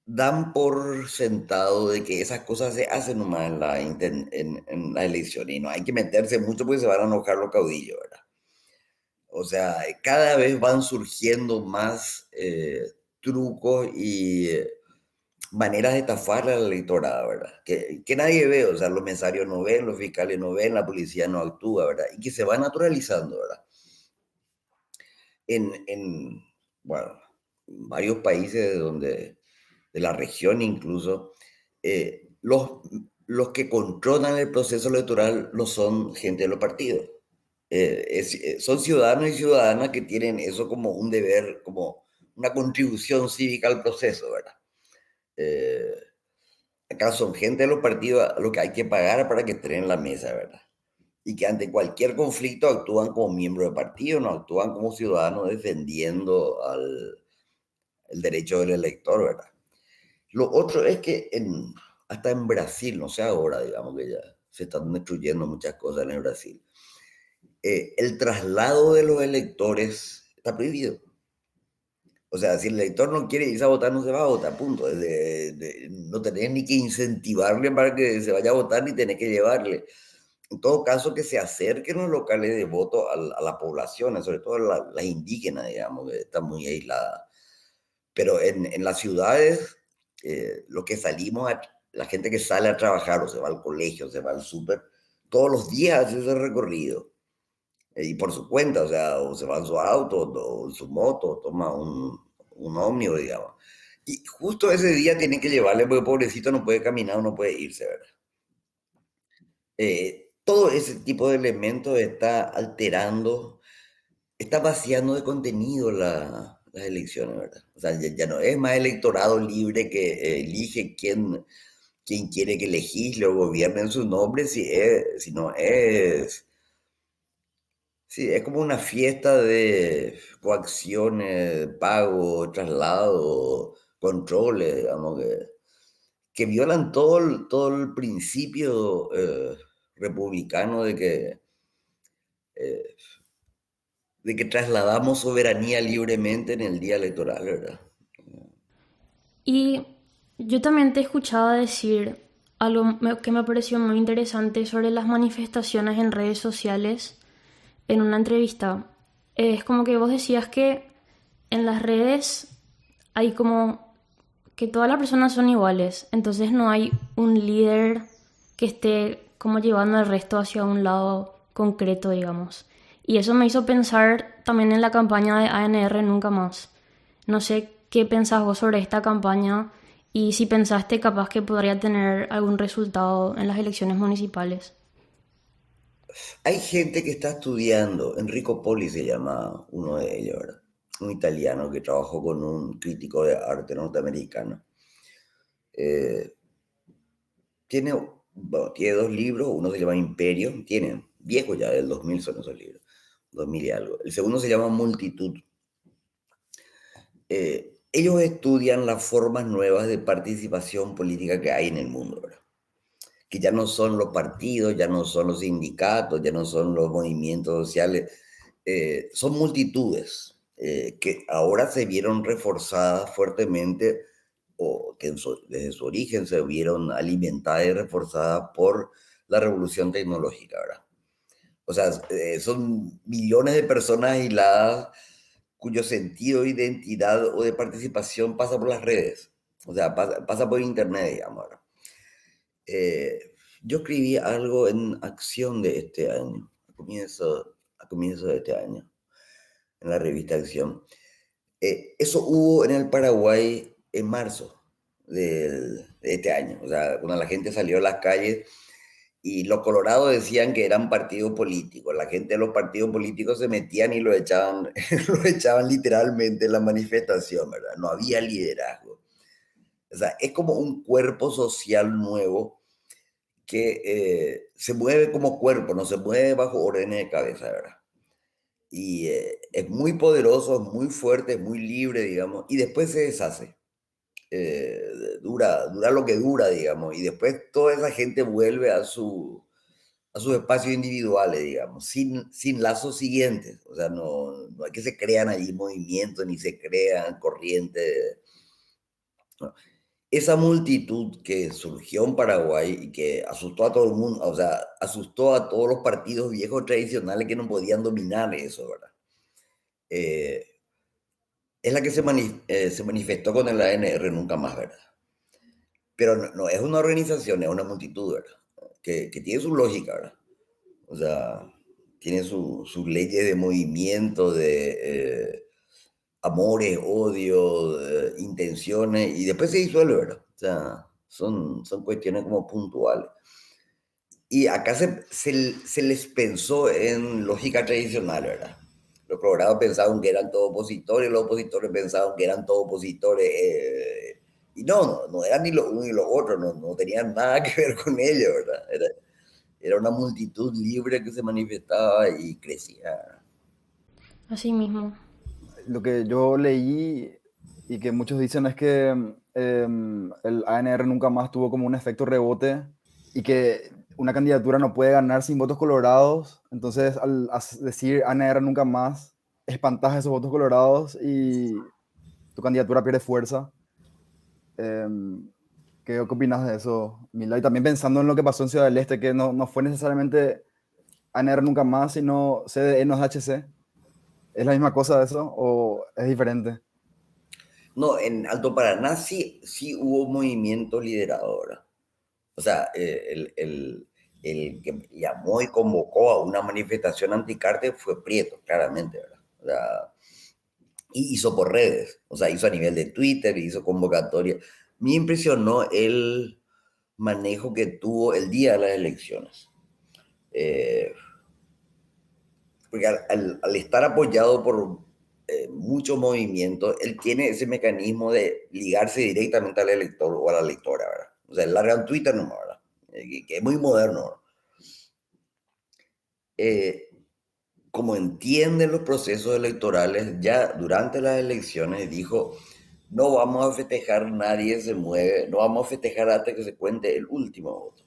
dan por sentado de que esas cosas se hacen nomás en la elección y no hay que meterse mucho porque se van a enojar los caudillos, ¿verdad? O sea, cada vez van surgiendo más trucos y maneras de estafar a la electorada, ¿verdad? Que nadie ve, o sea, los mensarios no ven, los fiscales no ven, la policía no actúa, ¿verdad? Y que se va naturalizando, ¿verdad? En bueno, varios países de la región incluso, los que controlan el proceso electoral no son gente de los partidos. Son ciudadanos y ciudadanas que tienen eso como un deber, como una contribución cívica al proceso, ¿verdad? Eh, Acá son gente de los partidos a lo que hay que pagar para que estén en la mesa, ¿verdad? Y que ante cualquier conflicto actúan como miembros de partido, no actúan como ciudadanos defendiendo el derecho del elector, ¿verdad? Lo otro es que hasta en Brasil, no sé ahora, digamos que ya se están destruyendo muchas cosas en Brasil, el traslado de los electores está prohibido. O sea, si el elector no quiere irse a votar, no se va a votar, punto. No tenés ni que incentivarle para que se vaya a votar, ni tenés que llevarle. En todo caso, que se acerquen los locales de voto a la población, sobre todo las indígenas, digamos, que están muy aisladas. Pero en las ciudades, los que salimos, la gente que sale a trabajar o se va al colegio, se va al súper, todos los días hace ese recorrido. Y por su cuenta, o sea, o se va en su auto, o en su moto, o toma un ómnibus, digamos. Y justo ese día tienen que llevarle, porque pobrecito no puede caminar o no puede irse, ¿verdad? Todo ese tipo de elementos está alterando, está vaciando de contenido las elecciones, ¿verdad? O sea, ya no es más electorado libre que elige quién quiere que legisle o gobierne en su nombre, sino es... Sí, es como una fiesta de coacciones, pago, traslado, controles, digamos, que violan todo el principio republicano de que eh, de que trasladamos soberanía libremente en el día electoral, ¿verdad? Y yo también te escuchaba decir algo que me pareció muy interesante sobre las manifestaciones en redes sociales en una entrevista. Es como que vos decías que en las redes hay como que todas las personas son iguales, entonces no hay un líder que esté como llevando al resto hacia un lado concreto, digamos. Y eso me hizo pensar también en la campaña de ANR Nunca Más. No sé qué pensás vos sobre esta campaña y si pensaste capaz que podría tener algún resultado en las elecciones municipales. Hay gente que está estudiando, Enrico Poli se llama uno de ellos, ¿verdad? Un italiano que trabajó con un crítico de arte norteamericano. Eh, tiene dos libros, uno se llama Imperio, tiene viejo ya, del 2000 son esos libros, 2000 y algo. El segundo se llama Multitud. Ellos estudian las formas nuevas de participación política que hay en el mundo, ¿verdad? Que ya no son los partidos, ya no son los sindicatos, ya no son los movimientos sociales, son multitudes que ahora se vieron reforzadas fuertemente o que desde su origen se vieron alimentadas y reforzadas por la revolución tecnológica, ¿verdad? O sea, son millones de personas aisladas cuyo sentido de identidad o de participación pasa por las redes, o sea, pasa por internet, digamos, ¿verdad? Yo escribí algo en Acción de este año, a comienzo de este año, en la revista Acción. Eso hubo en el Paraguay en marzo de este año. O sea, cuando la gente salió a las calles y los colorados decían que eran partidos políticos. La gente de los partidos políticos se metían y lo echaban, lo echaban literalmente en la manifestación, ¿verdad? No había liderazgo. O sea, es como un cuerpo social nuevo que se mueve como cuerpo, no se mueve bajo órdenes de cabeza, ¿verdad? Y es muy poderoso, es muy fuerte, es muy libre, digamos, y después se deshace. Eh, dura lo que dura, digamos, y después toda esa gente vuelve a sus espacios individuales, digamos, sin lazos siguientes. O sea, no hay que se crean allí movimientos ni se crean corrientes. No. Esa multitud que surgió en Paraguay y que asustó a todo el mundo, o sea, asustó a todos los partidos viejos tradicionales que no podían dominar eso, ¿verdad? Eh, es la que se manifestó con el ANR Nunca Más, ¿verdad? Pero no es una organización, es una multitud, ¿verdad? Que tiene su lógica, ¿verdad? O sea, tiene sus leyes de movimiento, de amores, odios, intenciones, y después se disuelve, ¿verdad? O sea, son cuestiones como puntuales. Y acá se les pensó en lógica tradicional, ¿verdad? Los colorados pensaban que eran todos opositores, los opositores pensaban que eran todos opositores, y no eran ni los unos ni los otros, no tenían nada que ver con ellos, ¿verdad? Era una multitud libre que se manifestaba y crecía. Así mismo. Lo que yo leí y que muchos dicen es que el ANR nunca más tuvo como un efecto rebote y que una candidatura no puede ganar sin votos colorados. Entonces, al decir ANR nunca más, espantas esos votos colorados y tu candidatura pierde fuerza. Em, ¿Qué opinas de eso, Mila? Y también pensando en lo que pasó en Ciudad del Este, que no fue necesariamente ANR nunca más, sino CDE no es HC. ¿Es la misma cosa eso o es diferente? No, en Alto Paraná sí hubo movimiento liderado, ¿verdad? O sea, el que llamó y convocó a una manifestación anticártel fue Prieto, claramente, ¿verdad? O sea, y hizo por redes, o sea, hizo a nivel de Twitter, hizo convocatoria. Me impresionó el manejo que tuvo el día de las elecciones. Eh, Porque al estar apoyado por muchos movimientos, él tiene ese mecanismo de ligarse directamente al elector o a la lectora, ¿verdad? O sea, él larga en Twitter nomás, ¿verdad? Que es muy moderno, ¿verdad? Eh, como entiende los procesos electorales, ya durante las elecciones dijo, no vamos a festejar, nadie se mueve, no vamos a festejar hasta que se cuente el último voto.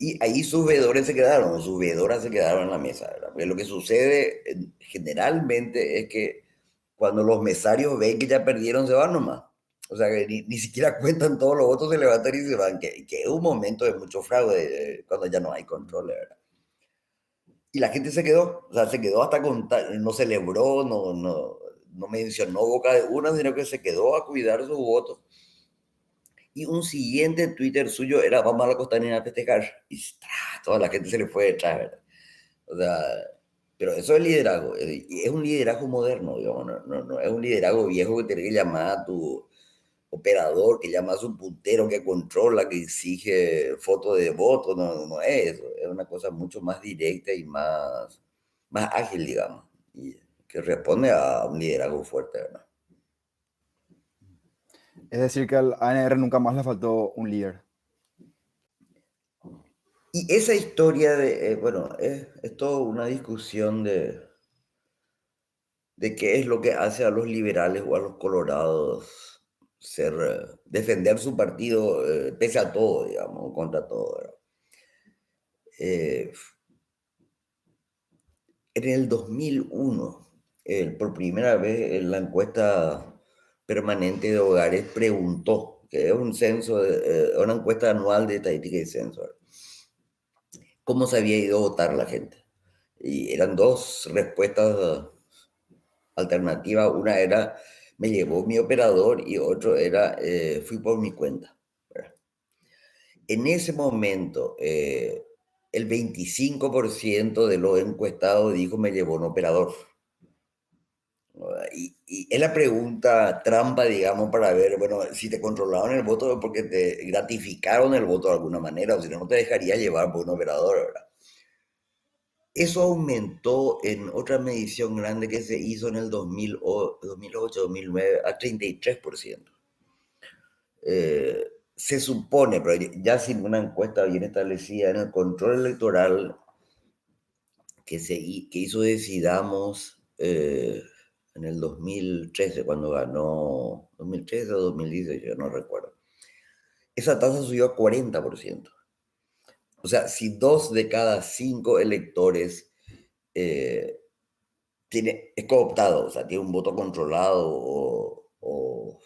Y ahí sus veedores se quedaron, sus veedoras se quedaron en la mesa, ¿verdad? Porque lo que sucede generalmente es que cuando los mesarios ven que ya perdieron, se van nomás. O sea, que ni siquiera cuentan todos los votos, se levantan y se van, que es un momento de mucho fraude, cuando ya no hay control, ¿verdad? Y la gente se quedó, o sea, se quedó hasta contar, no celebró, no mencionó boca de una, sino que se quedó a cuidar su voto. Y un siguiente Twitter suyo era: vamos a la Costanera a festejar. Y toda la gente se le fue detrás, ¿verdad? O sea, pero eso es liderazgo. Y es un liderazgo moderno, digamos. No es un liderazgo viejo que tiene que llamar a tu operador, que llama a su puntero, que controla, que exige fotos de voto. No es eso. Es una cosa mucho más directa y más ágil, digamos. Y que responde a un liderazgo fuerte, ¿verdad? Es decir, que al ANR nunca más le faltó un líder. Y esa historia bueno, es toda una discusión de qué es lo que hace a los liberales o a los colorados defender su partido, pese a todo, digamos, contra todo, ¿verdad? Eh, en el 2001, por primera vez, en la encuesta permanente de hogares preguntó, que es un censo, una encuesta anual de estadística y censo, ¿verdad?, cómo se había ido a votar la gente. Y eran dos respuestas alternativas. Una era: me llevó mi operador, y otro era: fui por mi cuenta, ¿verdad? En ese momento, el 25% de los encuestados dijo: me llevó un operador. Y es la pregunta trampa, digamos, para ver, bueno, si te controlaron el voto porque te gratificaron el voto de alguna manera, o si no te dejaría llevar por un operador, ¿verdad? Eso aumentó en otra medición grande que se hizo en el 2008-2009 a 33%. Se supone, pero ya sin una encuesta bien establecida, en el control electoral que hizo Decidamos en el 2013, cuando ganó, 2013 o 2018, no recuerdo, esa tasa subió a 40%. O sea, si 2 de cada 5 electores es cooptado, o sea, tiene un voto controlado o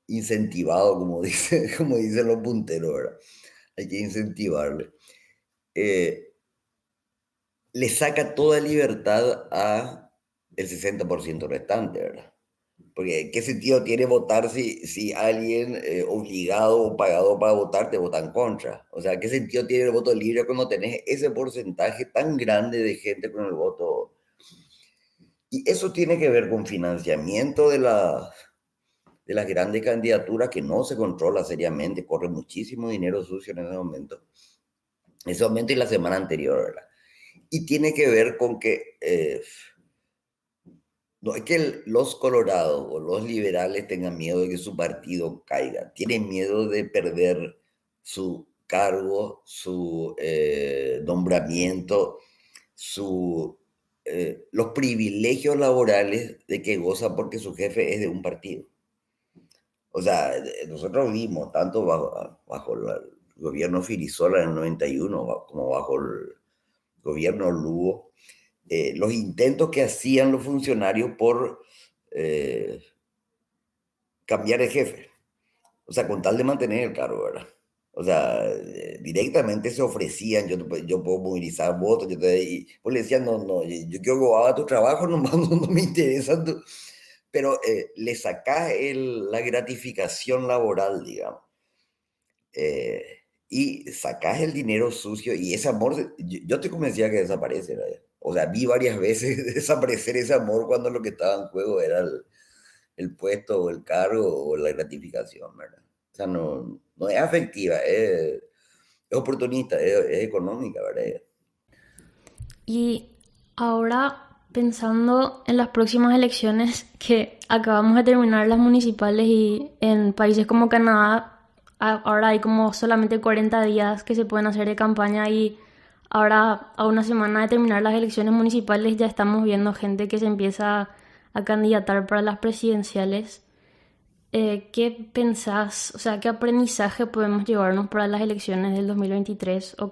incentivado, como dicen los punteros, ¿verdad? Hay que incentivarle. Le saca toda libertad a el 60% restante, ¿verdad? Porque ¿qué sentido tiene votar si alguien obligado o pagado para votar te vota en contra? O sea, ¿qué sentido tiene el voto libre cuando tenés ese porcentaje tan grande de gente con el voto? Y eso tiene que ver con financiamiento de las grandes candidaturas, que no se controla seriamente, corre muchísimo dinero sucio en ese momento y la semana anterior, ¿verdad? Y tiene que ver con que no es que los colorados o los liberales tengan miedo de que su partido caiga, tienen miedo de perder su cargo, su nombramiento, los privilegios laborales de que goza porque su jefe es de un partido. O sea, nosotros vimos, tanto bajo el gobierno Filisola en el 91, como bajo el gobierno Lugo, los intentos que hacían los funcionarios por cambiar de jefe. O sea, con tal de mantener el cargo, ¿verdad? O sea, directamente se ofrecían: yo puedo movilizar votos, y pues le decían: no, yo quiero que haga tu trabajo, no me interesa pero le sacás la gratificación laboral, digamos. Y sacás el dinero sucio, y ese amor, yo estoy convencida que desaparece, ¿verdad? O sea, vi varias veces desaparecer ese amor cuando lo que estaba en juego era el puesto o el cargo o la gratificación, ¿verdad? O sea, no es afectiva, es oportunista, es económica, ¿verdad? Y ahora, pensando en las próximas elecciones, que acabamos de terminar las municipales, y en países como Canadá ahora hay como solamente 40 días que se pueden hacer de campaña, y ahora, a una semana de terminar las elecciones municipales, ya estamos viendo gente que se empieza a candidatar para las presidenciales. ¿qué pensás, o sea, qué aprendizaje podemos llevarnos para las elecciones del 2023 o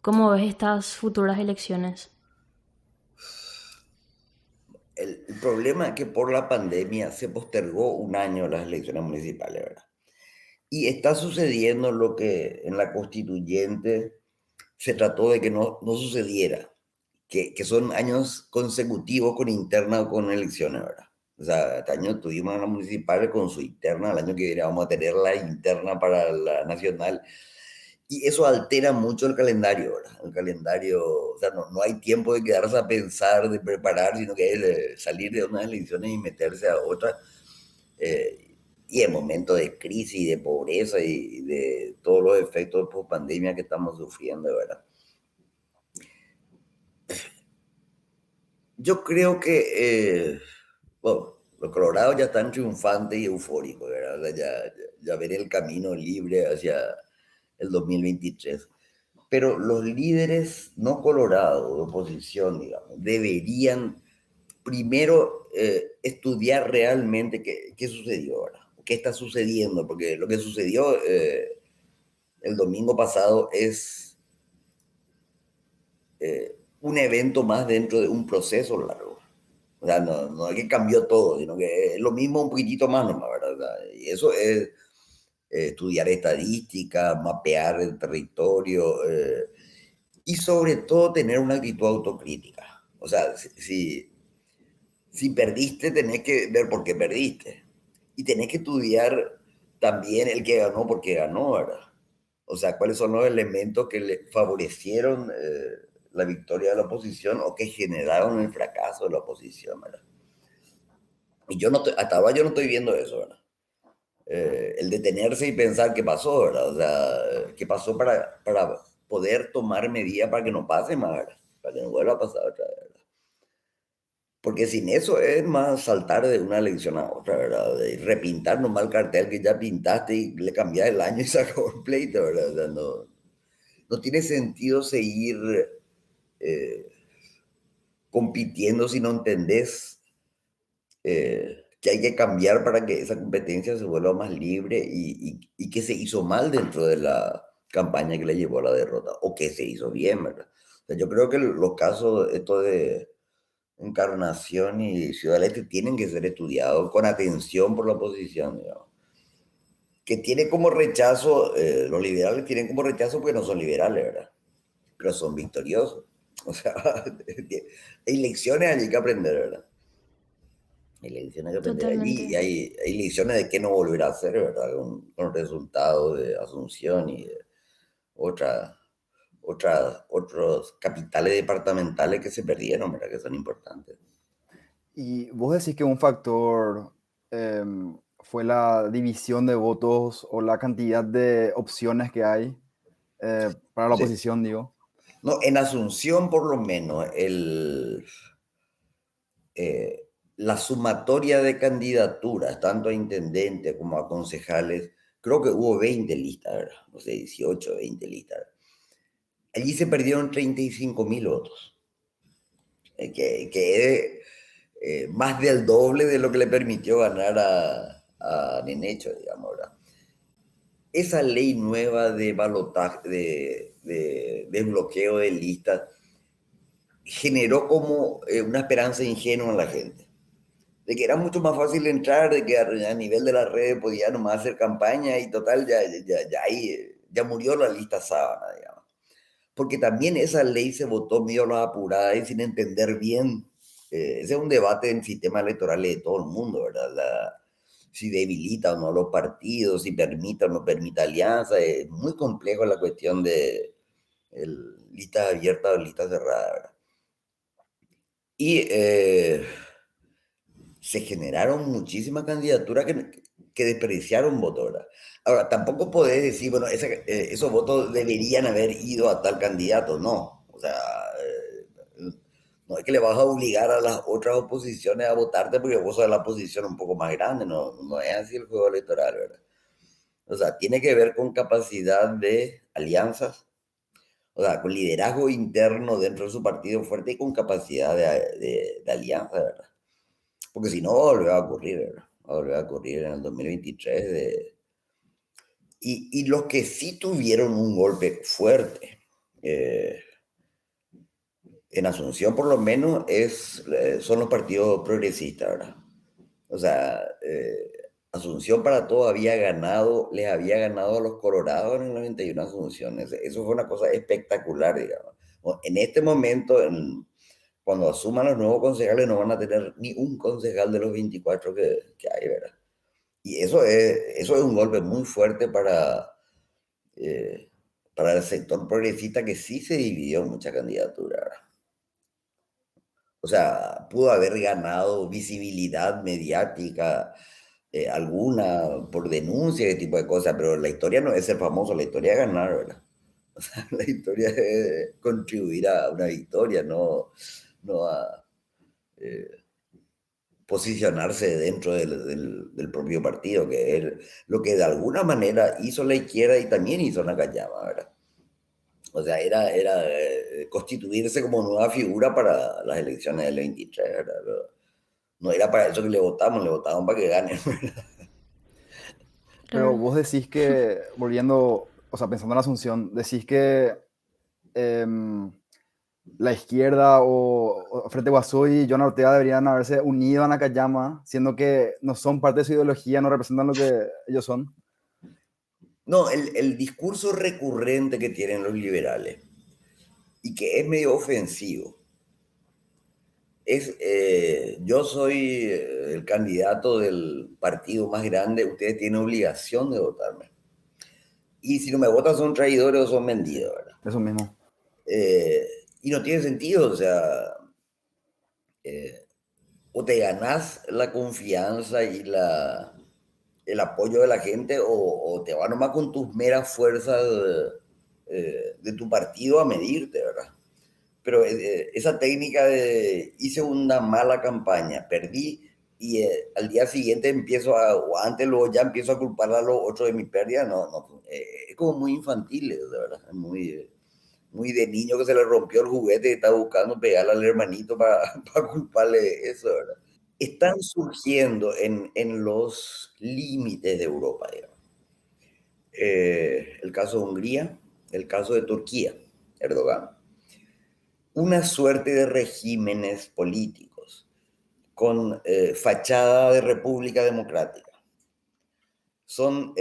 cómo ves estas futuras elecciones? El problema es que por la pandemia se postergó un año las elecciones municipales, ¿verdad? Y está sucediendo lo que en la constituyente se trató de que no sucediera, que son años consecutivos con interna o con elecciones, ¿verdad? O sea, este año tuvimos una municipal con su interna, el año que viene vamos a tener la interna para la nacional, y eso altera mucho el calendario, ¿verdad? El calendario, o sea, no hay tiempo de quedarse a pensar, de preparar, sino que es salir de unas elecciones y meterse a otras. Y en momentos de crisis, de pobreza y de todos los efectos de pandemia que estamos sufriendo, ¿verdad? Yo creo que, bueno, los colorados ya están triunfantes y eufóricos, ¿verdad? O sea, ya veré el camino libre hacia el 2023. Pero los líderes no colorados de oposición, digamos, deberían primero estudiar realmente qué sucedió ahora, qué está sucediendo, porque lo que sucedió el domingo pasado es un evento más dentro de un proceso largo. O sea, no es que cambió todo, sino que es lo mismo un poquitito más nomás, ¿verdad? O sea, y eso es estudiar estadística, mapear el territorio y sobre todo tener una actitud autocrítica. O sea, si perdiste, tenés que ver por qué perdiste. Y tenés que estudiar también el que ganó, por qué ganó, ¿verdad? O sea, cuáles son los elementos que le favorecieron la victoria de la oposición o que generaron el fracaso de la oposición, ¿verdad? Y yo no, hasta ahora yo no estoy viendo eso, ¿verdad? El detenerse y pensar qué pasó, ¿verdad? O sea, qué pasó para poder tomar medidas para que no pase más, ¿verdad? Para que no vuelva a pasar otra vez, ¿verdad? Porque sin eso es más saltar de una elección a otra, ¿verdad? De repintar nomás el cartel que ya pintaste y le cambias el año y se acabó el pleito, ¿verdad? O sea, no tiene sentido seguir eh, compitiendo si no entendés que hay que cambiar para que esa competencia se vuelva más libre y que se hizo mal dentro de la campaña que le llevó a la derrota o que se hizo bien, ¿verdad? O sea, yo creo que los casos, esto de Encarnación y Ciudad del Este tienen que ser estudiados con atención por la oposición, digamos. Que tiene como rechazo, los liberales tienen como rechazo porque no son liberales, ¿verdad? Pero son victoriosos. O sea, hay lecciones allí que aprender, ¿verdad? Hay lecciones que aprender allí y Totalmente. hay lecciones de qué no volver a hacer, ¿verdad? Con resultados de Asunción y de otra, otros capitales departamentales que se perdieron, ¿verdad? Que son importantes. Y vos decís que un factor fue la división de votos o la cantidad de opciones que hay para la Sí. oposición, digo. No, en Asunción por lo menos la sumatoria de candidaturas, tanto a intendente como a concejales, creo que hubo 20 listas, ¿verdad? No sé, 18, 20 listas. Allí se perdieron 35.000 votos, que es más del doble de lo que le permitió ganar a Nenecho, digamos, ¿verdad? Esa ley nueva de balotaje, de desbloqueo de listas, generó como una esperanza ingenua en la gente, de que era mucho más fácil entrar, de que a nivel de las redes podía nomás hacer campaña y total, ya ahí ya murió la lista sábana, digamos. Porque también esa ley se votó medio a la apurada y sin entender bien. Ese es un debate en sistema electoral de todo el mundo, ¿verdad? Si debilita o no los partidos, si permite o no permite alianza. Es muy complejo la cuestión de listas abiertas o listas cerradas, ¿verdad? Y se generaron muchísimas candidaturas que desperdiciaron votos, ¿verdad? Ahora, tampoco podés decir, bueno, esos votos deberían haber ido a tal candidato, no. O sea, no es que le vas a obligar a las otras oposiciones a votarte porque vos sos la oposición un poco más grande, no es así el juego electoral, ¿verdad? O sea, tiene que ver con capacidad de alianzas, o sea, con liderazgo interno dentro de su partido fuerte y con capacidad de alianza, ¿verdad? Porque si no, le va a ocurrir, ¿verdad? ahora a ocurrir en el 2023. Y los que sí tuvieron un golpe fuerte, en Asunción por lo menos, son los partidos progresistas, ¿verdad? O sea, Asunción para todo había ganado, les había ganado a los Colorados en el 91 Asunción. Eso fue una cosa espectacular, digamos. En este momento, cuando asuman los nuevos concejales, no van a tener ni un concejal de los 24 que hay, ¿verdad? Y eso es un golpe muy fuerte eh, para el sector progresista, que sí se dividió en muchas candidaturas, ¿verdad? O sea, pudo haber ganado visibilidad mediática, alguna por denuncia, ese tipo de cosas, pero la historia no es ser famoso, la historia es ganar, ¿verdad? O sea, la historia es contribuir a una victoria, no a posicionarse dentro del propio partido, que es lo que de alguna manera hizo la izquierda y también hizo Nakayama, ¿verdad? O sea, era constituirse como nueva figura para las elecciones del 23, ¿verdad? No era para eso que le votaban para que ganen. Pero Claro. vos decís que, volviendo, o sea, pensando en Asunción, decís que em, la izquierda o Frente Guasú y John Ortega deberían haberse unido a Nakayama, siendo que no son parte de su ideología, no representan lo que ellos son. No, el discurso recurrente que tienen los liberales y que es medio ofensivo es: yo soy el candidato del partido más grande, ustedes tienen obligación de votarme. Y si no me votan son traidores o son vendidos, ¿verdad? Eso mismo. Eh, y no tiene sentido, o sea, eh, o te ganás la confianza y el apoyo de la gente, o te vas nomás con tus meras fuerzas de tu partido a medirte, ¿verdad? Pero esa técnica de hice una mala campaña, perdí, y al día siguiente o antes luego ya empiezo a culpar a los otros de mi pérdida, no, es como muy infantil, de verdad, es muy de niño que se le rompió el juguete y está buscando pegarle al hermanito para culparle de eso, ¿verdad? Están surgiendo en los límites de Europa, digamos. El caso de Hungría, el caso de Turquía, Erdogan. Una suerte de regímenes políticos con fachada de república democrática. Son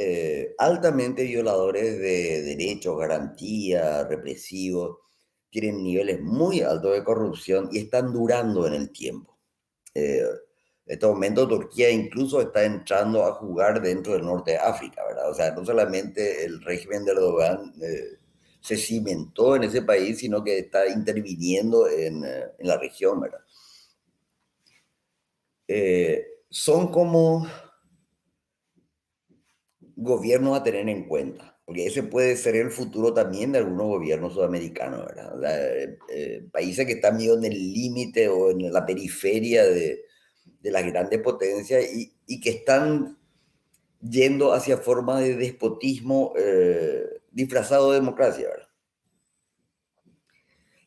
altamente violadores de derechos, garantías, represivos, tienen niveles muy altos de corrupción y están durando en el tiempo. En este momento Turquía incluso está entrando a jugar dentro del norte de África, ¿verdad? O sea, no solamente el régimen de Erdogan se cimentó en ese país, sino que está interviniendo en la región, ¿verdad? Son como gobiernos a tener en cuenta, porque ese puede ser el futuro también de algunos gobiernos sudamericanos, ¿verdad? O sea, países que están medio en el límite o en la periferia de las grandes potencias y que están yendo hacia formas de despotismo disfrazado de democracia, ¿verdad?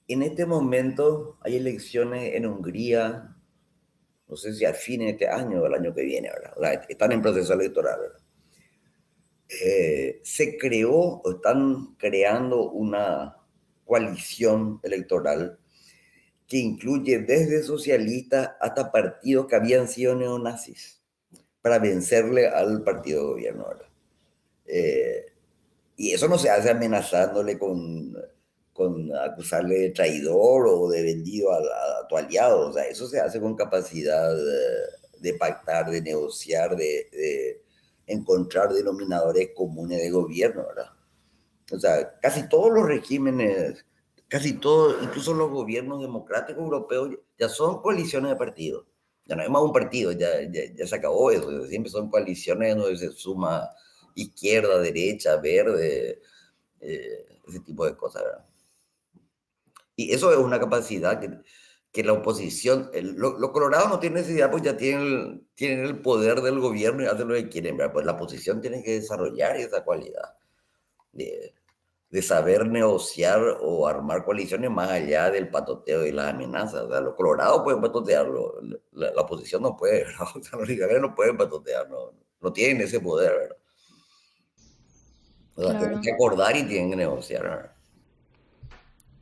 En este momento hay elecciones en Hungría, no sé si al fin de este año o el año que viene, ¿verdad? O sea, están en proceso electoral, ¿verdad? Se creó o están creando una coalición electoral que incluye desde socialistas hasta partidos que habían sido neonazis para vencerle al partido de gobierno, ¿verdad? Eh, y eso no se hace amenazándole con acusarle de traidor o de vendido a tu aliado. O sea, eso se hace con capacidad de pactar, de negociar, de encontrar denominadores comunes de gobierno, ¿verdad? O sea, casi todos los regímenes, casi todos, incluso los gobiernos democráticos europeos, ya son coaliciones de partidos. Ya no es más un partido, ya se acabó eso. Siempre son coaliciones donde se suma izquierda, derecha, verde, ese tipo de cosas, ¿verdad? Y eso es una capacidad que la oposición, los colorados no tienen necesidad, pues ya tienen el poder del gobierno y hacen lo que quieren, ¿verdad? Pues la oposición tiene que desarrollar esa cualidad. de saber negociar o armar coaliciones más allá del patoteo y las amenazas. O sea, los colorados pueden patotearlo, la oposición no puede, ¿verdad? O sea, los liberales no pueden patotear, no tienen ese poder, ¿verdad? O sea, tienen Claro, que acordar y tienen que negociar, ¿verdad?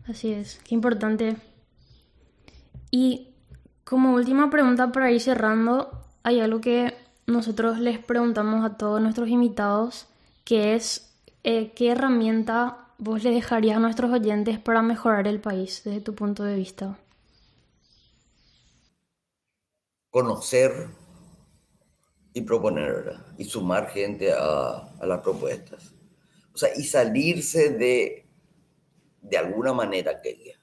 así es. Qué importante. Y como última pregunta para ir cerrando, hay algo que nosotros les preguntamos a todos nuestros invitados, que es ¿qué herramienta vos le dejarías a nuestros oyentes para mejorar el país desde tu punto de vista? Conocer y proponer, ¿verdad? Y sumar gente a las propuestas. O sea, y salirse de alguna manera que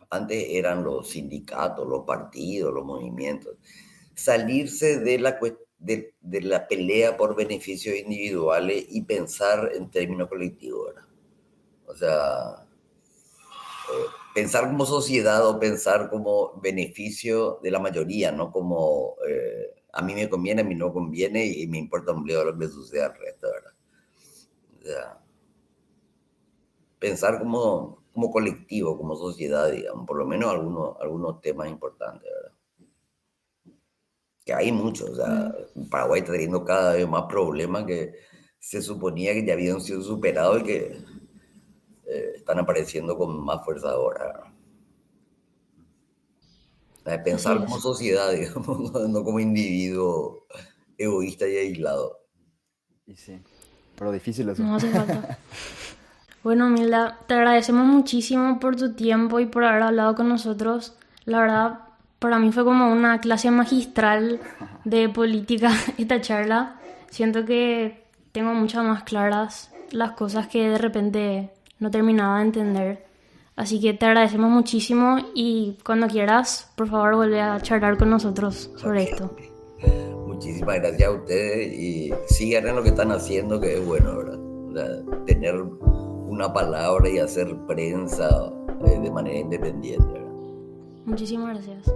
antes eran los sindicatos, los partidos, los movimientos, salirse de la pelea por beneficios individuales y pensar en términos colectivos, ¿verdad? O sea, pensar como sociedad o pensar como beneficio de la mayoría, no como a mí me conviene, a mí no conviene y me importa un bledo lo que suceda al resto, ¿verdad? O sea, pensar como colectivo, como sociedad, digamos, por lo menos algunos temas importantes, ¿verdad? Que hay muchos, o sea, Bueno, Paraguay está teniendo cada vez más problemas que se suponía que ya habían sido superados y que están apareciendo con más fuerza ahora. así Pensar como es. sociedad, digamos, no como individuo egoísta y aislado. Y sí, pero difícil eso. No hace falta. Bueno, Milda, te agradecemos muchísimo por tu tiempo y por haber hablado con nosotros. La verdad, para mí fue como una clase magistral de política esta charla. Siento que tengo muchas más claras las cosas que de repente no terminaba de entender. Así que te agradecemos muchísimo y cuando quieras, por favor, vuelve a charlar con nosotros sobre Okay. esto. Muchísimas gracias a ustedes y sigan en lo que están haciendo, que es bueno, ¿verdad? O sea, tener una palabra y hacer prensa de manera independiente, ¿verdad? Muchísimas gracias.